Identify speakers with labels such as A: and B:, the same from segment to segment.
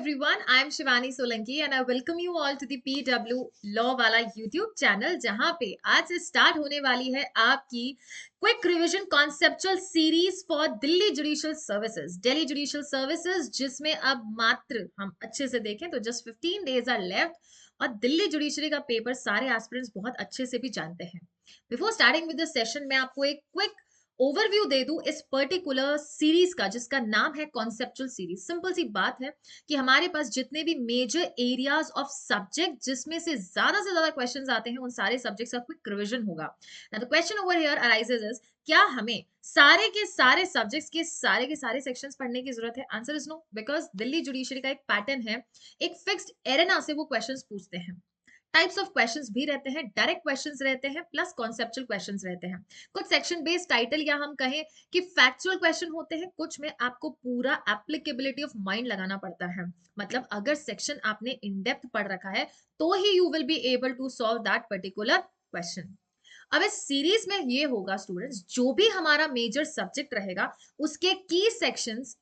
A: everyone, I am Shivani Solanki and I welcome you all to the PW Law वाला YouTube channel जहां पे आज से start होने वाली है आपकी quick revision conceptual series for Delhi judicial services जिसमें अब मात्र हम अच्छे से देखें तो जस्ट 15 डेज आर लेफ्ट और दिल्ली जुडिशरी का पेपर सारे एस्पिरेंट्स बहुत अच्छे से भी जानते हैं। Before starting with the session मैं आपको एक क्विक ओवरव्यू दे दूं इस पर्टिकुलर सीरीज का जिसका नाम है कॉन्सेप्चुअल सीरीज। सिंपल सी बात है कि हमारे पास जितने भी मेजर एरियाज ऑफ सब्जेक्ट जिसमें से ज्यादा क्वेश्चंस आते हैं उन सारे सब्जेक्ट्स का क्विक रिवीजन होगा। Now the question over here arises is क्या हमें सारे के सारे सब्जेक्ट्स के सारे सेक्शंस पढ़ने की जरूरत है? Answer is no, because Delhi judiciary का एक पैटर्न है, एक फिक्स्ड एरेना से वो क्वेश्चंस पूछते हैं। टाइप्स ऑफ क्वेश्चंस भी रहते हैं, डायरेक्ट क्वेश्चंस रहते हैं प्लस कॉन्सेप्चुअल क्वेश्चंस रहते हैं। कुछ सेक्शन बेस्ड टाइटल या हम कहें कि फैक्चुअल क्वेश्चन होते हैं, कुछ में आपको पूरा एप्लीकेबिलिटी ऑफ माइंड लगाना पड़ता है। मतलब अगर सेक्शन आपने इन डेप्थ पढ़ रखा है तो ही you will be able to solve that particular question. अब इस सीरीज में ये होगा स्टूडेंट्स, जो भी हमारा मेजर सब्जेक्ट रहेगा उसके की सेक्शंस,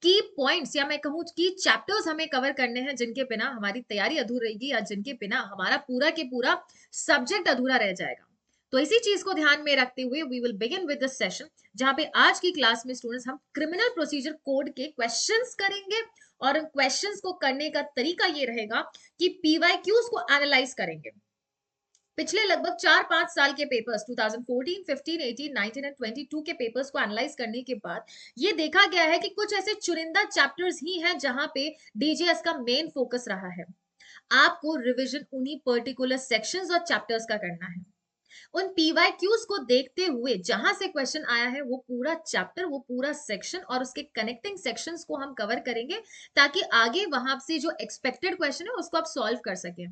A: की पॉइंट्स या मैं कहूं की चैप्टर्स हमें कवर करने हैं जिनके बिना हमारी तैयारी अधूरी रहेगी या जिनके बिना हमारा पूरा के पूरा सब्जेक्ट अधूरा रह जाएगा। तो इसी चीज को ध्यान में रखते हुए we will begin with this session, जहां पे आज की क्लास में स्टूडेंट्स हम क्रिमिनल प्रोसीजर कोड के क्वेश्चंस करेंगे और उन क्वेश्चंस को करने का तरीका ये रहेगा कि पीवाईक्यूज को एनालाइज करेंगे। पिछले लगभग 4-5 साल के पेपर्स 2014, 15, 18, 19 एंड 22 के पेपर्स को एनालाइज करने के बाद ये देखा गया है कि कुछ ऐसे चुनिंदा चैप्टर्स ही हैं जहां पे डीजीएस का मेन फोकस रहा है। आपको रिवीजन उन्हीं पर्टिकुलर सेक्शंस और चैप्टर्स का करना है। उन पीवाईक्यूज को देखते हुए जहां से क्वेश्चन आया है वो पूरा चैप्टर, वो पूरा सेक्शन और उसके कनेक्टिंग सेक्शंस को हम कवर करेंगे ताकि आगे वहां से जो एक्सपेक्टेड क्वेश्चन है उसको आप सॉल्व कर सकें।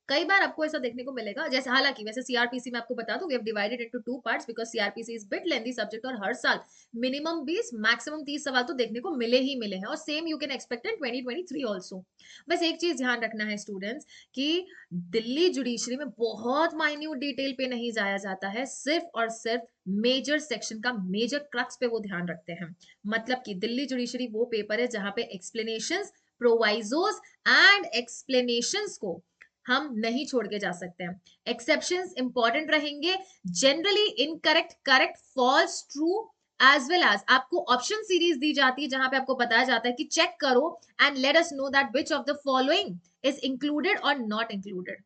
A: कई बार आपको ऐसा देखने को मिलेगा, जैसे हालांकि वैसे सीआरपीसी में आपको बता दूं we have divided into two parts because CrPC is bit lengthy subject और हर साल मिनिमम 20 मैक्सिमम 30 सवाल तो देखने को मिले ही मिले हैं और same you can expect in 2023 also. बस एक चीज ध्यान रखना है स्टूडेंट्स कि दिल्ली जुडिशरी में बहुत माइन्यूट डिटेल पे नहीं जाया जाता है, सिर्फ और सिर्फ मेजर सेक्शन का मेजर क्रक्स पे वो ध्यान रखते हैं। मतलब कि दिल्ली जुडिशरी वो पेपर है जहां पे एक्सप्लेनेशंस, प्रोवाइजोस एंड एक्सप्लेनेशंस को हम नहीं छोड़ के जा सकते हैं। एक्सेप्शंस इंपॉर्टेंट रहेंगे, generally incorrect, correct, false, true as well as आपको ऑप्शन सीरीज दी जाती है जहां पे आपको बताया जाता है कि चेक करो and let us know that which of the following is included और नॉट इंक्लूडेड।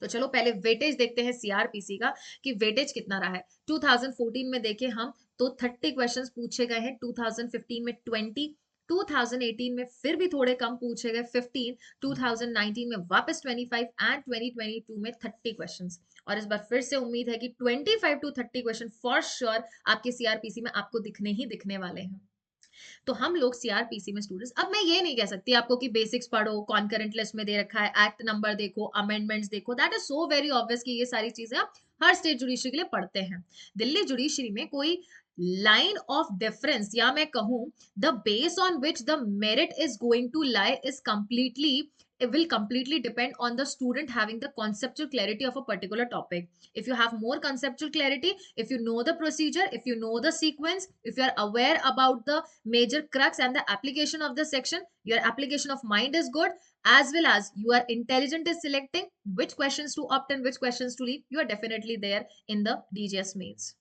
A: तो चलो पहले वेटेज देखते हैं सीआरपीसी का कि वेटेज कितना रहा है। 2014 में देखें हम तो 30 क्वेश्चंस पूछे गए हैं, 2015 में 20, 2018 में फिर भी थोड़े कम पूछे गए 15, 2019 में वापस 25 एंड 2022 में 30 क्वेश्चंस। और इस बार फिर से उम्मीद है कि 25 टू 30 क्वेश्चन फॉर श्योर आपके सीआरपीसी में आपको दिखने ही दिखने वाले हैं। तो हम लोग सीआरपीसी में स्टूडेंट्स, अब मैं ये नहीं कह सकती आपको कि बेसिक्स पढ़ो, कॉन्करेंट लिस्ट में दे रखा है, एक्ट नंबर देखो, अमेंडमेंट्स देखो, that is so very obvious कि ये सारी चीजें आप हर स्टेट जुडिशरी के लिए पढ़ते हैं। दिल्ली जुडिशरी में कोई लाइन ऑफ डिफरेंस या मैं कहूं the base on which the merit is going to lie is completely, it will completely depend on the student having the conceptual clarity of a particular topic. If you have more conceptual clarity, if you know the procedure, if you know the sequence, if you are aware about the major crux and the application of the section, your application of mind is good, as well as you are intelligent in selecting which questions to opt and which questions to leave, you are definitely there in the DGS mains.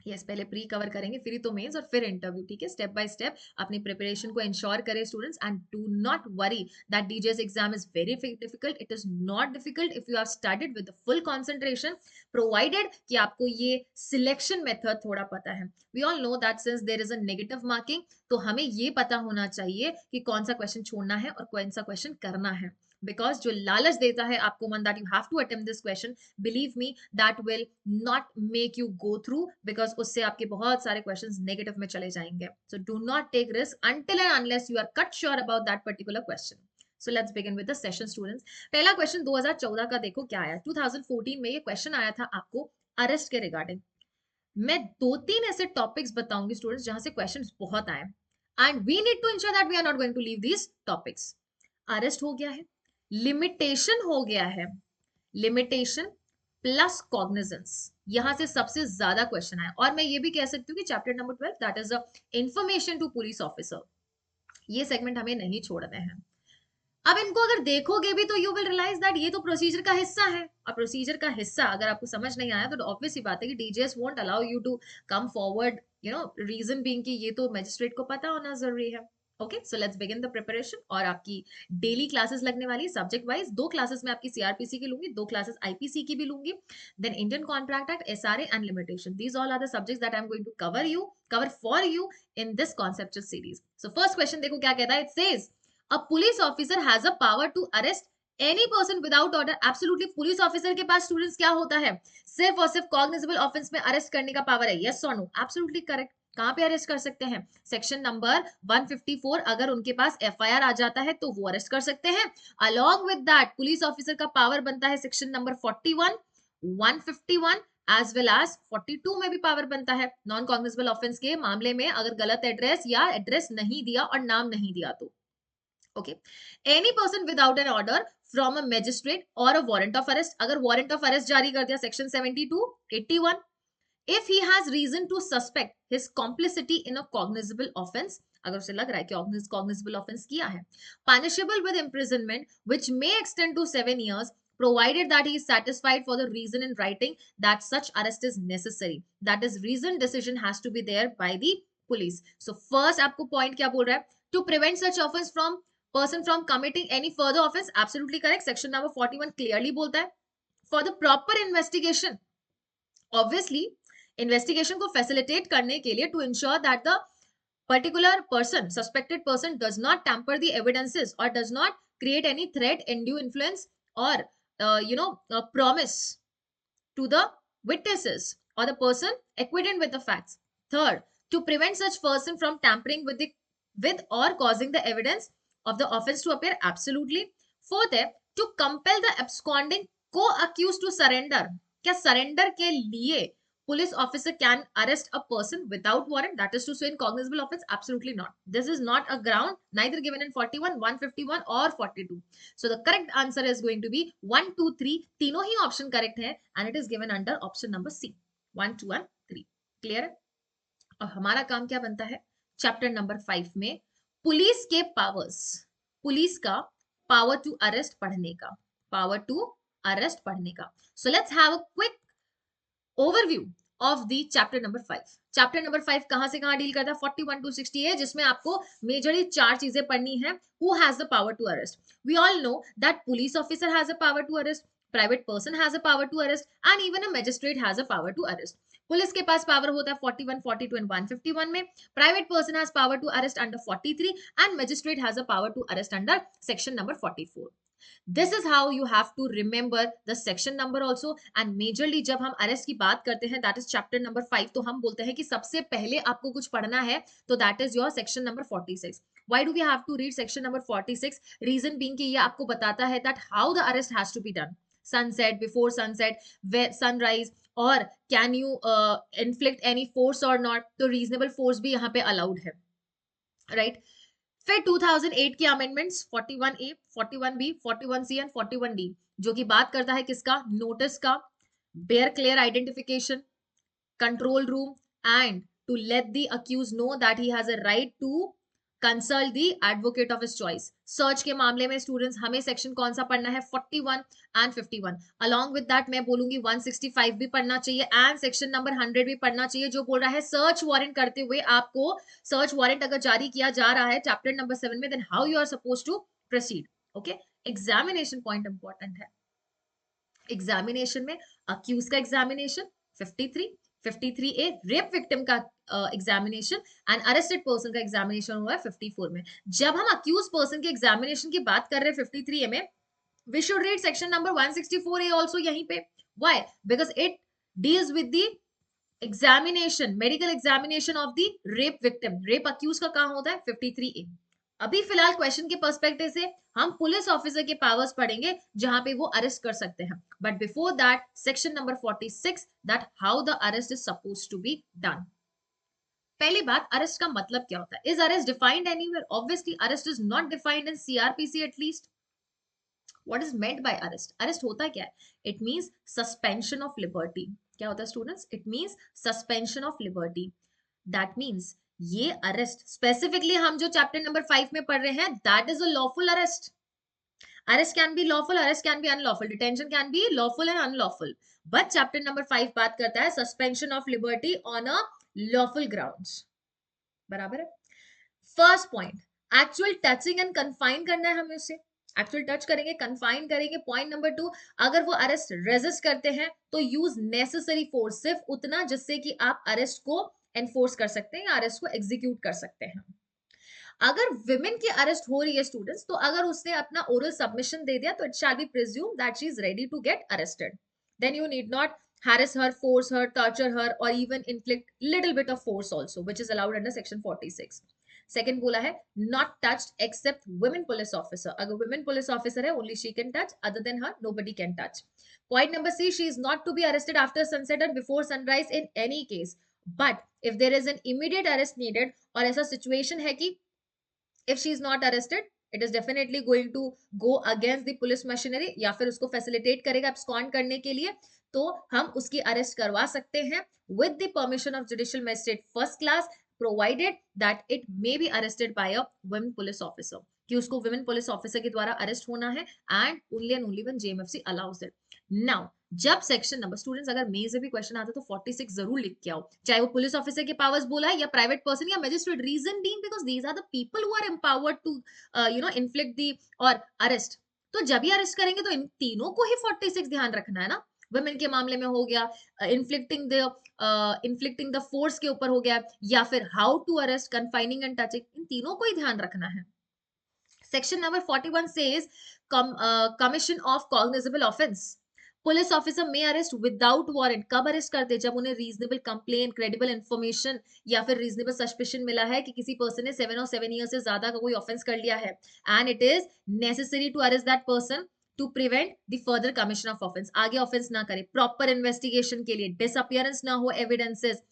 A: Yes, पहले pre cover करेंगे फिर तो mains और फिर interview. ठीक है, step by step अपनी preparation को इंश्योर करें students and do not worry that DGS exam is very difficult. It is not difficult if you have studied with full concentration, provided कि आपको ये सिलेक्शन मेथड थोड़ा पता है। We all know that since there is a negative marking, तो हमें ये पता होना चाहिए कि कौन सा क्वेश्चन छोड़ना है और कौन सा क्वेश्चन करना है। बिकॉज जो लालच देता है आपको मन that you have to attempt this question, believe me that will not make you go through, because उससे आपके बहुत सारे क्वेश्चंस नेगेटिव में चले जाएंगे। So do not take risk until and unless you are cut sure about that particular question. So let's begin with the session students. पहला question 2014 का देखो क्या आया। 2014 में ये क्वेश्चन आया था आपको अरेस्ट के रिगार्डिंग। मैं 2-3 ऐसे टॉपिक्स बताऊंगी स्टूडेंट्स जहां से क्वेश्चंस बहुत आए and we need to ensure that we are not going to leave these topics. Arrest हो गया है, लिमिटेशन हो गया है, लिमिटेशन प्लस कॉग्निजेंस, यहां से सबसे ज्यादा क्वेश्चन आया। और मैं ये भी कह सकती हूँ कि chapter number 12 that is information to police officer, ये सेगमेंट हमें नहीं छोड़ने हैं। अब इनको अगर देखोगे भी तो यू विल रियलाइज दैट ये तो प्रोसीजर का हिस्सा है, और प्रोसीजर का हिस्सा अगर आपको समझ नहीं आया तो ऑब्वियस सी बात है कि DGS won't allow you to come forward, reason being कि ये तो मजिस्ट्रेट को पता होना जरूरी है। Okay, so let's begin the preparation. और आपकी डेली क्लासेस लगने वाली सब्जेक्ट वाइज, 2 क्लासेस में आपकी सीआरपीसी की लूंगी, 2 क्लासेस आईपीसी की भी लूंगी, then Indian contract act, SRA and limitation. These all are the subjects that I am going to cover for you in this conceptual series. So first question देखो क्या कहता है। It says a police officer has a power to arrest any person without order। Absolutely police officer के पास students क्या होता है, सिर्फ और सिर्फ कॉग्निजेबल ऑफेंस में अरेस्ट करने का पावर है। यस और नो? Absolutely correct. कहां पे अरेस्ट कर सकते हैं? सेक्शन नंबर 154, अगर उनके पास एफआईआर आ जाता है तो वो अरेस्ट कर सकते हैं। Along with that police officer का पावर बनता है section number 41, 151 as well as 42 में भी पावर बनता है, नॉन कॉग्निजेबल ऑफेंस के मामले में अगर गलत एड्रेस या एड्रेस नहीं दिया और नाम नहीं दिया तो। Okay, any person without an order from a magistrate or a warrant of arrest, अगर warrant of arrest जारी कर दिया section 72, 81, if he has reason to suspect his complicity in a cognizable offense, अगर उसे लग रहा है कि cognizable offense किया है, punishable with imprisonment which may extend to 7 years provided that he is satisfied for the reason in writing that such arrest is necessary, that is reasoned decision has to be there by the police। so first आपको point क्या बोल रहा है? to prevent such offense from person from committing any further offense, absolutely correct। section number 41 clearly बोलता है for the proper investigation, obviously investigation को facilitate करने के लिए, to ensure that the particular person, suspected person does not tamper the evidences और does not create any threat, undue influence और promise to the witnesses or the person acquainted with the facts। Third, to prevent such person from tampering with or causing the evidence of the offense to appear, absolutely। Fourth है to compel the absconding co-accused to surrender। क्या surrender के लिए police officer can arrest a person without warrant, that is to say in cognizable offense? Absolutely not। This is not a ground neither given in 41, 151 or 42। so the correct answer is going to be 1, 2, 3, तीनों ही option correct है and it is given under option number C, 1, 2 and 3। Clear है? और हमारा काम क्या बनता है chapter number 5 में? पुलिस के पावर्स, पुलिस का पावर टू अरेस्ट पढ़ने का, पावर टू अरेस्ट पढ़ने का। So let's have a quick overview of the chapter number 5। Chapter number 5 कहां से कहां डील करता है? 41 to 60 है, जिसमें आपको मेजरली 4 चीजें पढ़नी है। Who has the power to arrest? We all know that police officer has a power to arrest, private person has a power to arrest and even a magistrate has a power to arrest. Police के पास power होता है 41, 42 and 151 में, private person has power to arrest under 43 and magistrate has a power to arrest under section number 44। This is how you have to remember the section number also. And majorly जब हम arrest की बात करते हैं, that is chapter number 5, तो हम बोलते हैं कि सबसे पहले आपको कुछ पढ़ना है, तो that is your section number 46। Why do we have to read section number 46? Reason being कि ये आपको बताता है that how the arrest has to be done, sunset, before sunset, sunrise, और can you inflict any force or not, तो reasonable force भी यहाँ पे allowed है, right? फिर 2008 के amendments 41A, 41B, 41C and 41D, जो कि बात करता है किसका? नोटिस का, bear clear identification, control room and to let the accused know that he has a right to consult the advocate of his choice. Search के मामले में स्टूडेंट्स हमें सेक्शन कौन सा पढ़ना है? 41 एंड 51। अलॉन्ग विद दैट मैं बोलूंगी 165 भी पढ़ना चाहिए एंड सेक्शन नंबर 100 भी पढ़ना चाहिए, जो बोल रहा है सर्च वारंट करते हुए आपको, सर्च वारंट अगर जारी किया जा रहा है चैप्टर नंबर 7 में, then how you are suppose to proceed. Okay, examination point important है। एग्जामिनेशन में अक्यूज का एग्जामिनेशन 53, 53A रेप विक्टिम का एग्जामिनेशन एंड अरेस्टेड पर्सन का एग्जामिनेशन हुआ है 54 में। जब हम अक्यूज पर्सन के एग्जामिनेशन की बात कर रहे हैं 53A में, we should read section number 164A also यहीं पे। Why? Because it deals with the examination, medical examination of the rape victim. Rape accused का कहां होता है? 53A। अभी फिलहाल क्वेश्चन के पर्सपेक्टिव से हम पुलिस ऑफिसर के पावर्स पढ़ेंगे जहां पे वो अरेस्ट कर सकते हैं, but before that section number 46, that how the arrest is suppose to be done. पहली बात, अरेस्ट का मतलब क्या होता है? Is arrest defined anywhere? Obviously arrest is not defined in CrPC at least. What is meant by arrest? Arrest होता क्या है? It means suspension of liberty. क्या होता है students? It means suspension of liberty. That means ये arrest specifically हम जो chapter number 5 में पढ़ रहे हैं, that is a lawful arrest. Arrest can be lawful, arrest can be unlawful, detention can be lawful and unlawful. But chapter number 5 बात करता है suspension of liberty on a lawful grounds. बराबर है. First point, actual touching and confine करना है हमें उसे. Actual touch करेंगे, कन्फाइन करेंगे. पॉइंट नंबर 2, अगर वो अरेस्ट रेजिस्ट करते हैं तो यूज नेसेसरी फोर्स, सिर्फ उतना जिससे कि आप अरेस्ट को एनफोर्स कर सकते हैं या अरेस्ट को एग्जीक्यूट कर सकते हैं. अगर विमेन की अरेस्ट हो रही है स्टूडेंट्स, तो अगर उसने अपना ओरल सबमिशन दे दिया तो it shall be presume that she is ready to get arrested. Then you need not harass her, force her, torture her, or even inflict little bit of force also, which is allowed under section 46. Second बोला है not touched except women police officer. अगर women police officer है, only she can touch, other than her nobody can touch. Point number C, she is not to be arrested after sunset and before sunrise in any case, but if there is an immediate arrest needed, और ऐसा situation है कि if she is not arrested, it is definitely going to go against the police machinery, या फिर उसको facilitate करेगा abscond करने के लिए, तो हम उसकी अरेस्ट करवा सकते हैं with the permission of judicial magistrate first class, provided that it may be arrested by a women police officer, कि उसको women police officer के द्वारा अरेस्ट होना है, and only and only when JMFC allows it. Now जब section number, students अगर main से भी क्वेश्चन आता है तो 46 जरूर लिख के आओ, चाहे वो पुलिस ऑफिसर के पावर्स बोला है या प्राइवेट पर्सन या magistrate. Reason being because these are the people who are empowered to inflict the और अरेस्ट. तो जब ही अरेस्ट करेंगे तो इन तीनों को ही 46 ध्यान रखना है ना. वुमेन के मामले में हो गया इन्फ्लिक्टिंग द फोर्स के ऊपर हो गया, या फिर how to arrest, confining and touching, इन तीनों को ही ध्यान रखना है. Section number 41 says commission of cognizable offense. Police officer may arrest without warrant. कब अरेस्ट करते? जब उन्हें रीजनेबल कंप्लेन, क्रेडिबल इंफॉर्मेशन या फिर रीजनेबल सस्पिशन मिला है कि किसी पर्सन ने 7 और 7 ईयर से ज्यादा का कोई ऑफेंस कर लिया है, and it is necessary to arrest that person to prevent the further commission of offence. आगे ऑफेंस ना करे, प्रॉपर इन्वेस्टिगेशन के लिए, डिसअपियरेंस ना हो एविडेंसेस,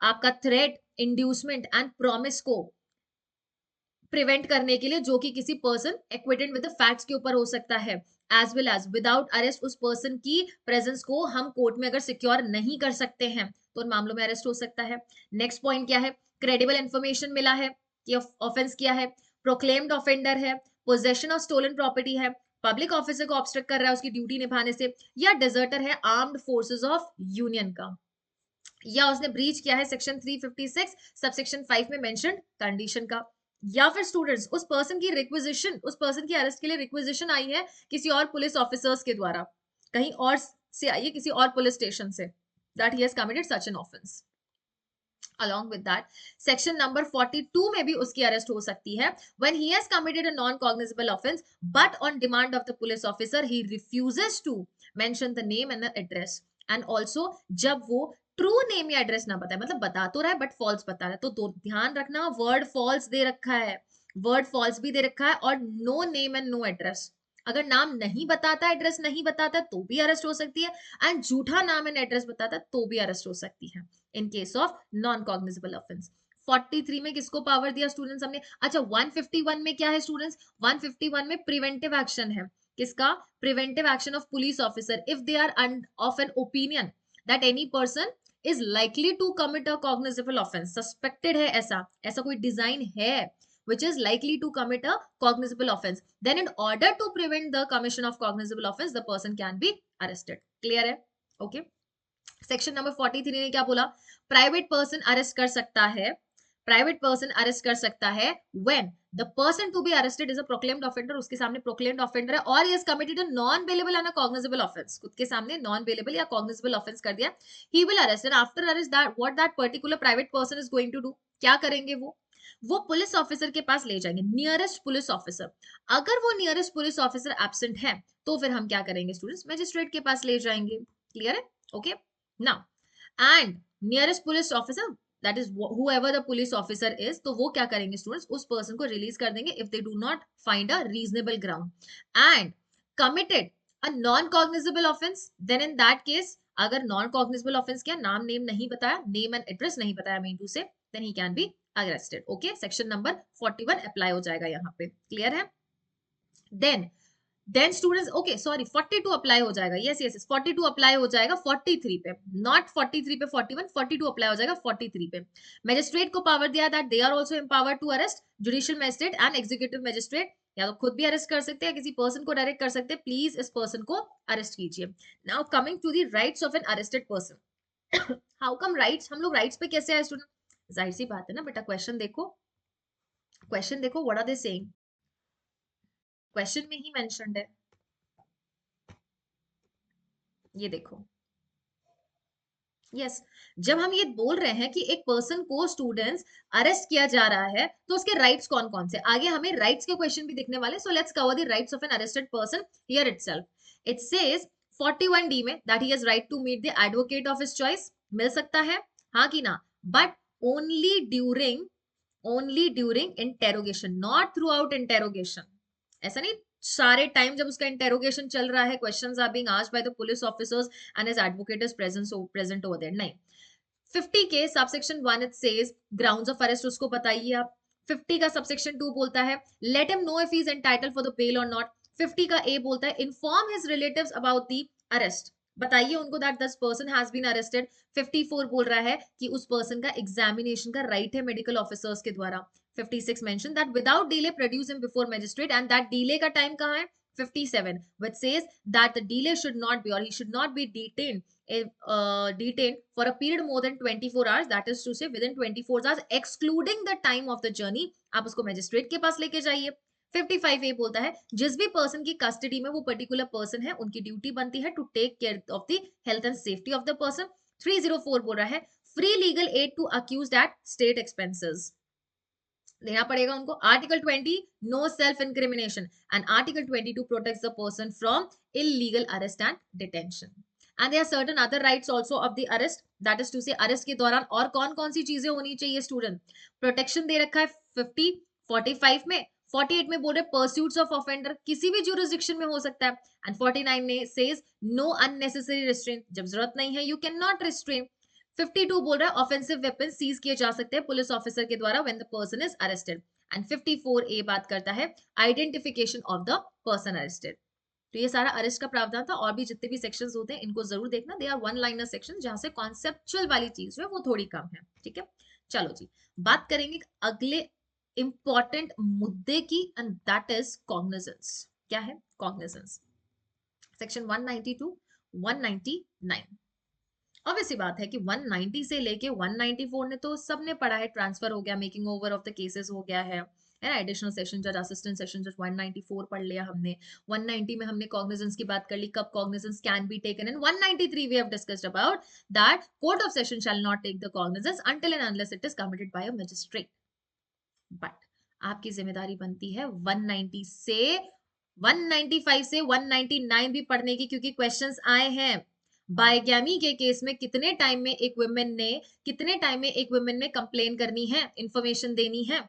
A: आपका थ्रेट, इंड्यूसमेंट एंड प्रॉमिस को प्रिवेंट करने के लिए, जो कि किसी person acquitted with the facts के ऊपर हो सकता है, as well as without arrest उस पर्सन की प्रेजेंस को हम कोर्ट में अगर सिक्योर नहीं कर सकते हैं तो उन मामलों में अरेस्ट हो सकता है. नेक्स्ट पॉइंट क्या है? क्रेडिबल इंफॉर्मेशन मिला है कि ऑफेंस किया है, प्रोक्लेम्ड ऑफेंडर है, पोजेशन ऑफ स्टोलन प्रॉपर्टी है, पब्लिक ऑफिसर को ऑब्स्ट्रक्ट कर रहा है उसकी ड्यूटी निभाने से, या डिजर्टर है आर्म्ड फोर्सेस ऑफ यूनियन का, या उसने ब्रीच किया है सेक्शन 356 सबसेक्शन 5 में मेंशन्ड कंडीशन का, या फिर स्टूडेंट्स उस पर्सन की रिक्विजिशन, उस पर्सन की अरेस्ट के लिए रिक्विजिशन आई है किसी और पुलिस ऑफिसर्स के द्वारा, कहीं और से आई है, किसी और पुलिस स्टेशन से, that he has committed such an offence. Along with that, section number 42 में भी उसकी अरेस्ट हो सकती है when he has committed a non-cognizable offense, but on demand of the police officer he refuses to mention the name and the address, and also जब वो true name या address ना बताए, मतलब बता तो रहा है बट फॉल्स बता रहा है, तो ध्यान रखना वर्ड फॉल्स दे रखा है, वर्ड फॉल्स भी दे रखा है, और no name and no address. अगर नाम नहीं बताता, एड्रेस नहीं बताता तो भी अरेस्ट हो सकती है, एंड झूठा नाम एंड एड्रेस बताता तो भी अरेस्ट हो सकती है in case of non cognizable offence. 43 में किसको पावर दिया स्टूडेंट्स हमने? अच्छा 151 में क्या है स्टूडेंट्स? 151 में प्रिवेंटिव एक्शन है. किसका? Preventive action of police officer if they are of an opinion that any person is likely to commit a cognizable offense, suspected है ऐसा कोई डिजाइन है which is likely to commit a cognizable offense, then in order to prevent the commission of cognizable offense the person can be arrested. clear है? okay. Section number 43 ने क्या बोला? Private person arrest कर सकता है, private person arrest कर सकता है when the person to be arrested is a proclaimed offender, उसके सामने प्रोक्लेम्ड ऑफेंडर है, और he has committed a non bailable and a cognizable offence, खुद के सामने नॉन बेलेबल या कॉग्निजेबल ऑफेंस कर दिया, he will arrest, and after arrest that what that particular private person is going to do, क्या करेंगे वो पुलिस ऑफिसर के पास ले जाएंगे, नियरेस्ट पुलिस ऑफिसर. अगर वो नियरेस्ट पुलिस ऑफिसर एब्सेंट है तो फिर हम क्या करेंगे स्टूडेंट्स? मजिस्ट्रेट के पास ले जाएंगे. क्लियर है? Okay. Now and nearest police officer, that is whoever the police officer is, तो वो क्या करेंगे स्टूडेंट्स? उस पर्सन को रिलीज कर देंगे if they do not find a reasonable ground and committed a non cognizable offense, then in that case अगर non cognizable offense किया, नाम नेम नहीं बताया, नेम एंड एड्रेस नहीं बताया mean to say, then he can be arrested. okay, section number 41 apply हो जाएगा यहाँ पे. क्लियर है? then then students okay sorry 42 apply हो जाएगा, यस यस 42 अप्लाई हो जाएगा 43 पे, नॉट 43 पे 41, 42 अप्लाई हो जाएगा 43 पे। मजिस्ट्रेट को पावर दिया that they are also empowered to arrest, judicial magistrate and executive magistrate या तो खुद भी अरेस्ट कर सकते हैं, किसी पर्सन को डायरेक्ट कर सकते हैं, प्लीज इस पर्सन को अरेस्ट कीजिए। Now coming to the rights of an arrested person. How come rights, हम लोग राइट्स पे कैसे आए स्टूडेंट? जाहिर सी बात है ना बेटा, क्वेश्चन देखो, क्वेश्चन देखो, what are they saying, question में ही मेंशन्ड है, ये देखो। यस जब हम ये बोल रहे हैं कि एक पर्सन को स्टूडेंट्स अरेस्ट किया जा रहा है तो उसके राइट्स कौन कौन से, आगे हमें राइट्स के क्वेश्चन भी दिखने वाले, so let's cover the rights of an arrested person here itself. It says 41 D में that he has right to meet the advocate of his choice, मिल सकता है हाँ कि ना, but only during, only during interrogation, not throughout interrogation. ऐसा नहीं सारे टाइम जब उसका इंटेरोगेशन चल रहा है, questions are being asked by the police officers and his advocate is present over there, नहीं। 50 के subsection 1 it says grounds of arrest उसको बताइए आप। 50 का सबसेक्शन 2 बोलता है let him know if he is entitled for the bail और नॉट। 50 का ए बोलता है inform his relatives about the arrest, बताइए उनको that this person has been arrested. 54 बोल रहा है कि उस पर्सन का एग्जामिनेशन का राइट है मेडिकल ऑफिसर्स के द्वारा। 56 mention that without delay produce him before magistrate, and that delay का टाइम कहाँ है? 57 which says that the delay should not be or he should not be detained for a period more than 24 hours, that is to say within 24 hours excluding the time of the journey, आप उसको magistrate के पास लेके जाइए। 55 ए बोलता है जिस भी person की कस्टडी में वो पर्टिकुलर पर्सन है उनकी ड्यूटी बनती है to take care of the health and safety of the person. 304 बोल रहा है free legal aid to accused at state expenses, देना पड़ेगा उनको। Article 20 no self incrimination and article 22 protects the person from illegal arrest and detention. And there are certain other rights also of the arrest, that is to say arrest के दौरान और कौन कौन सी चीजें होनी चाहिए स्टूडेंट? प्रोटेक्शन दे रखा है 50 45 में, 48 में बोल रहे परस्यूट्स ऑफ ऑफेंडर किसी भी ज्यूरिसडिक्शन में हो सकता है, एंड 49 में सेज नो अननेसेसरी रिस्ट्रेंट, जब जरूरत नहीं है यू कैन नॉट रिस्ट्रेन। 52 बोल रहा है ऑफेंसिव वेपन सीज किए जा सकते हैं पुलिस ऑफिसर के द्वारा when the person is arrested, and 54 ए बात करता है identification of the person arrested. तो ये सारा अरेस्ट का प्रावधान था, और भी जितने भी सेक्शंस होते हैं इनको जरूर देखना, they are one liner section जहां से कॉन्सेप्चुअल वाली चीज जो है वो थोड़ी कम है, ठीक है। चलो जी बात करेंगे अगले इंपॉर्टेंट मुद्दे की, एंड दैट इज कॉग्निजेंस। क्या है कॉग्निजेंस? सेक्शन 192 199। ऑब्वियसली बात है कि 190 से लेके 194 ने तो सबने पढ़ा है, ट्रांसफर हो गया, making over of the cases हो गया है ना, एडिशनल सेशन जज, असिस्टेंट सेशन जज, 194 पढ़ लिया हमने। 190 में हमने कॉग्निजेंस की बात कर ली, कब cognizance can be taken. In 193 we have discussed about that court of session shall not take the cognizance until and unless it is committed by a magistrate. But आपकी जिम्मेदारी बनती है 190 से 195 से 199 भी पढ़ने की, क्योंकि क्वेश्चंस आए हैं बायगैमी के केस में कितने टाइम में एक वुमेन ने कंप्लेन करनी है, इंफॉर्मेशन देनी है।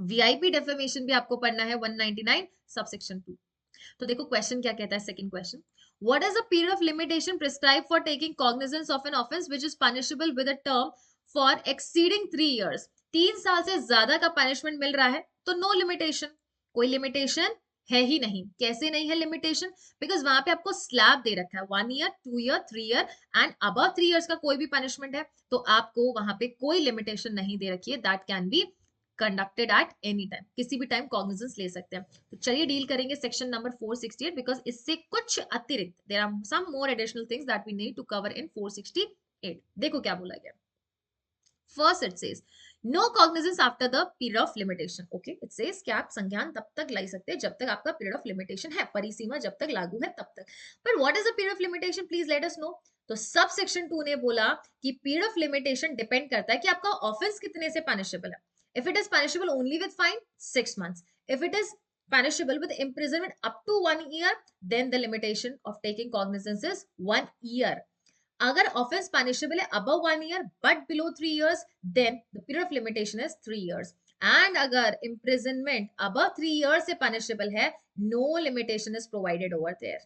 A: वीआईपी डेफेमेशन भी आपको पढ़ना है 199 सबसेक्शन 2। तो देखो क्वेश्चन क्या कहता है, second question, what is the period of limitation prescribe for taking cognizance of an offence which is punishable with a term for exceeding 3 years. 3 साल से ज्यादा का पनिशमेंट मिल रहा है तो नो लिमिटेशन, कोई लिमिटेशन है ही नहीं। कैसे नहीं है लिमिटेशन? बिकॉज वहां पे आपको स्लैब दे रखा है 1 year 2 year 3 year and above 3 years का कोई भी पनिशमेंट है तो आपको वहां पे कोई लिमिटेशन नहीं दे रखी है, that can be conducted at any time, किसी भी टाइम कॉग्निजेंस ले सकते हैं। तो चलिए डील करेंगे सेक्शन नंबर 468, बिकॉज इससे कुछ अतिरिक्त there are some more additional things that we need to cover in 468। देखो क्या बोला गया। First it says no cognizance after the period of limitation. Okay it says कि आप संज्ञान तब तक लाई सकते हैं जब तक आपका पीरियड ऑफ लिमिटेशन है, परिसीमा जब तक लागू है तब तक। पर what is the period of limitation, please let us know. तो सब सेक्शन 2 ने बोला कि पीरियड ऑफ लिमिटेशन डिपेंड करता है कि आपका ऑफेंस कितने से पनिशेबल है। If it is punishable only with fine, 6 months. If it is punishable with imprisonment up to 1 year, then the limitation of taking cognizance is 1 year. अगर offense punishable है above 1 year but below 3 years, then the period of limitation is 3 years. And अगर imprisonment above 3 years से punishable है, no limitation is provided over there.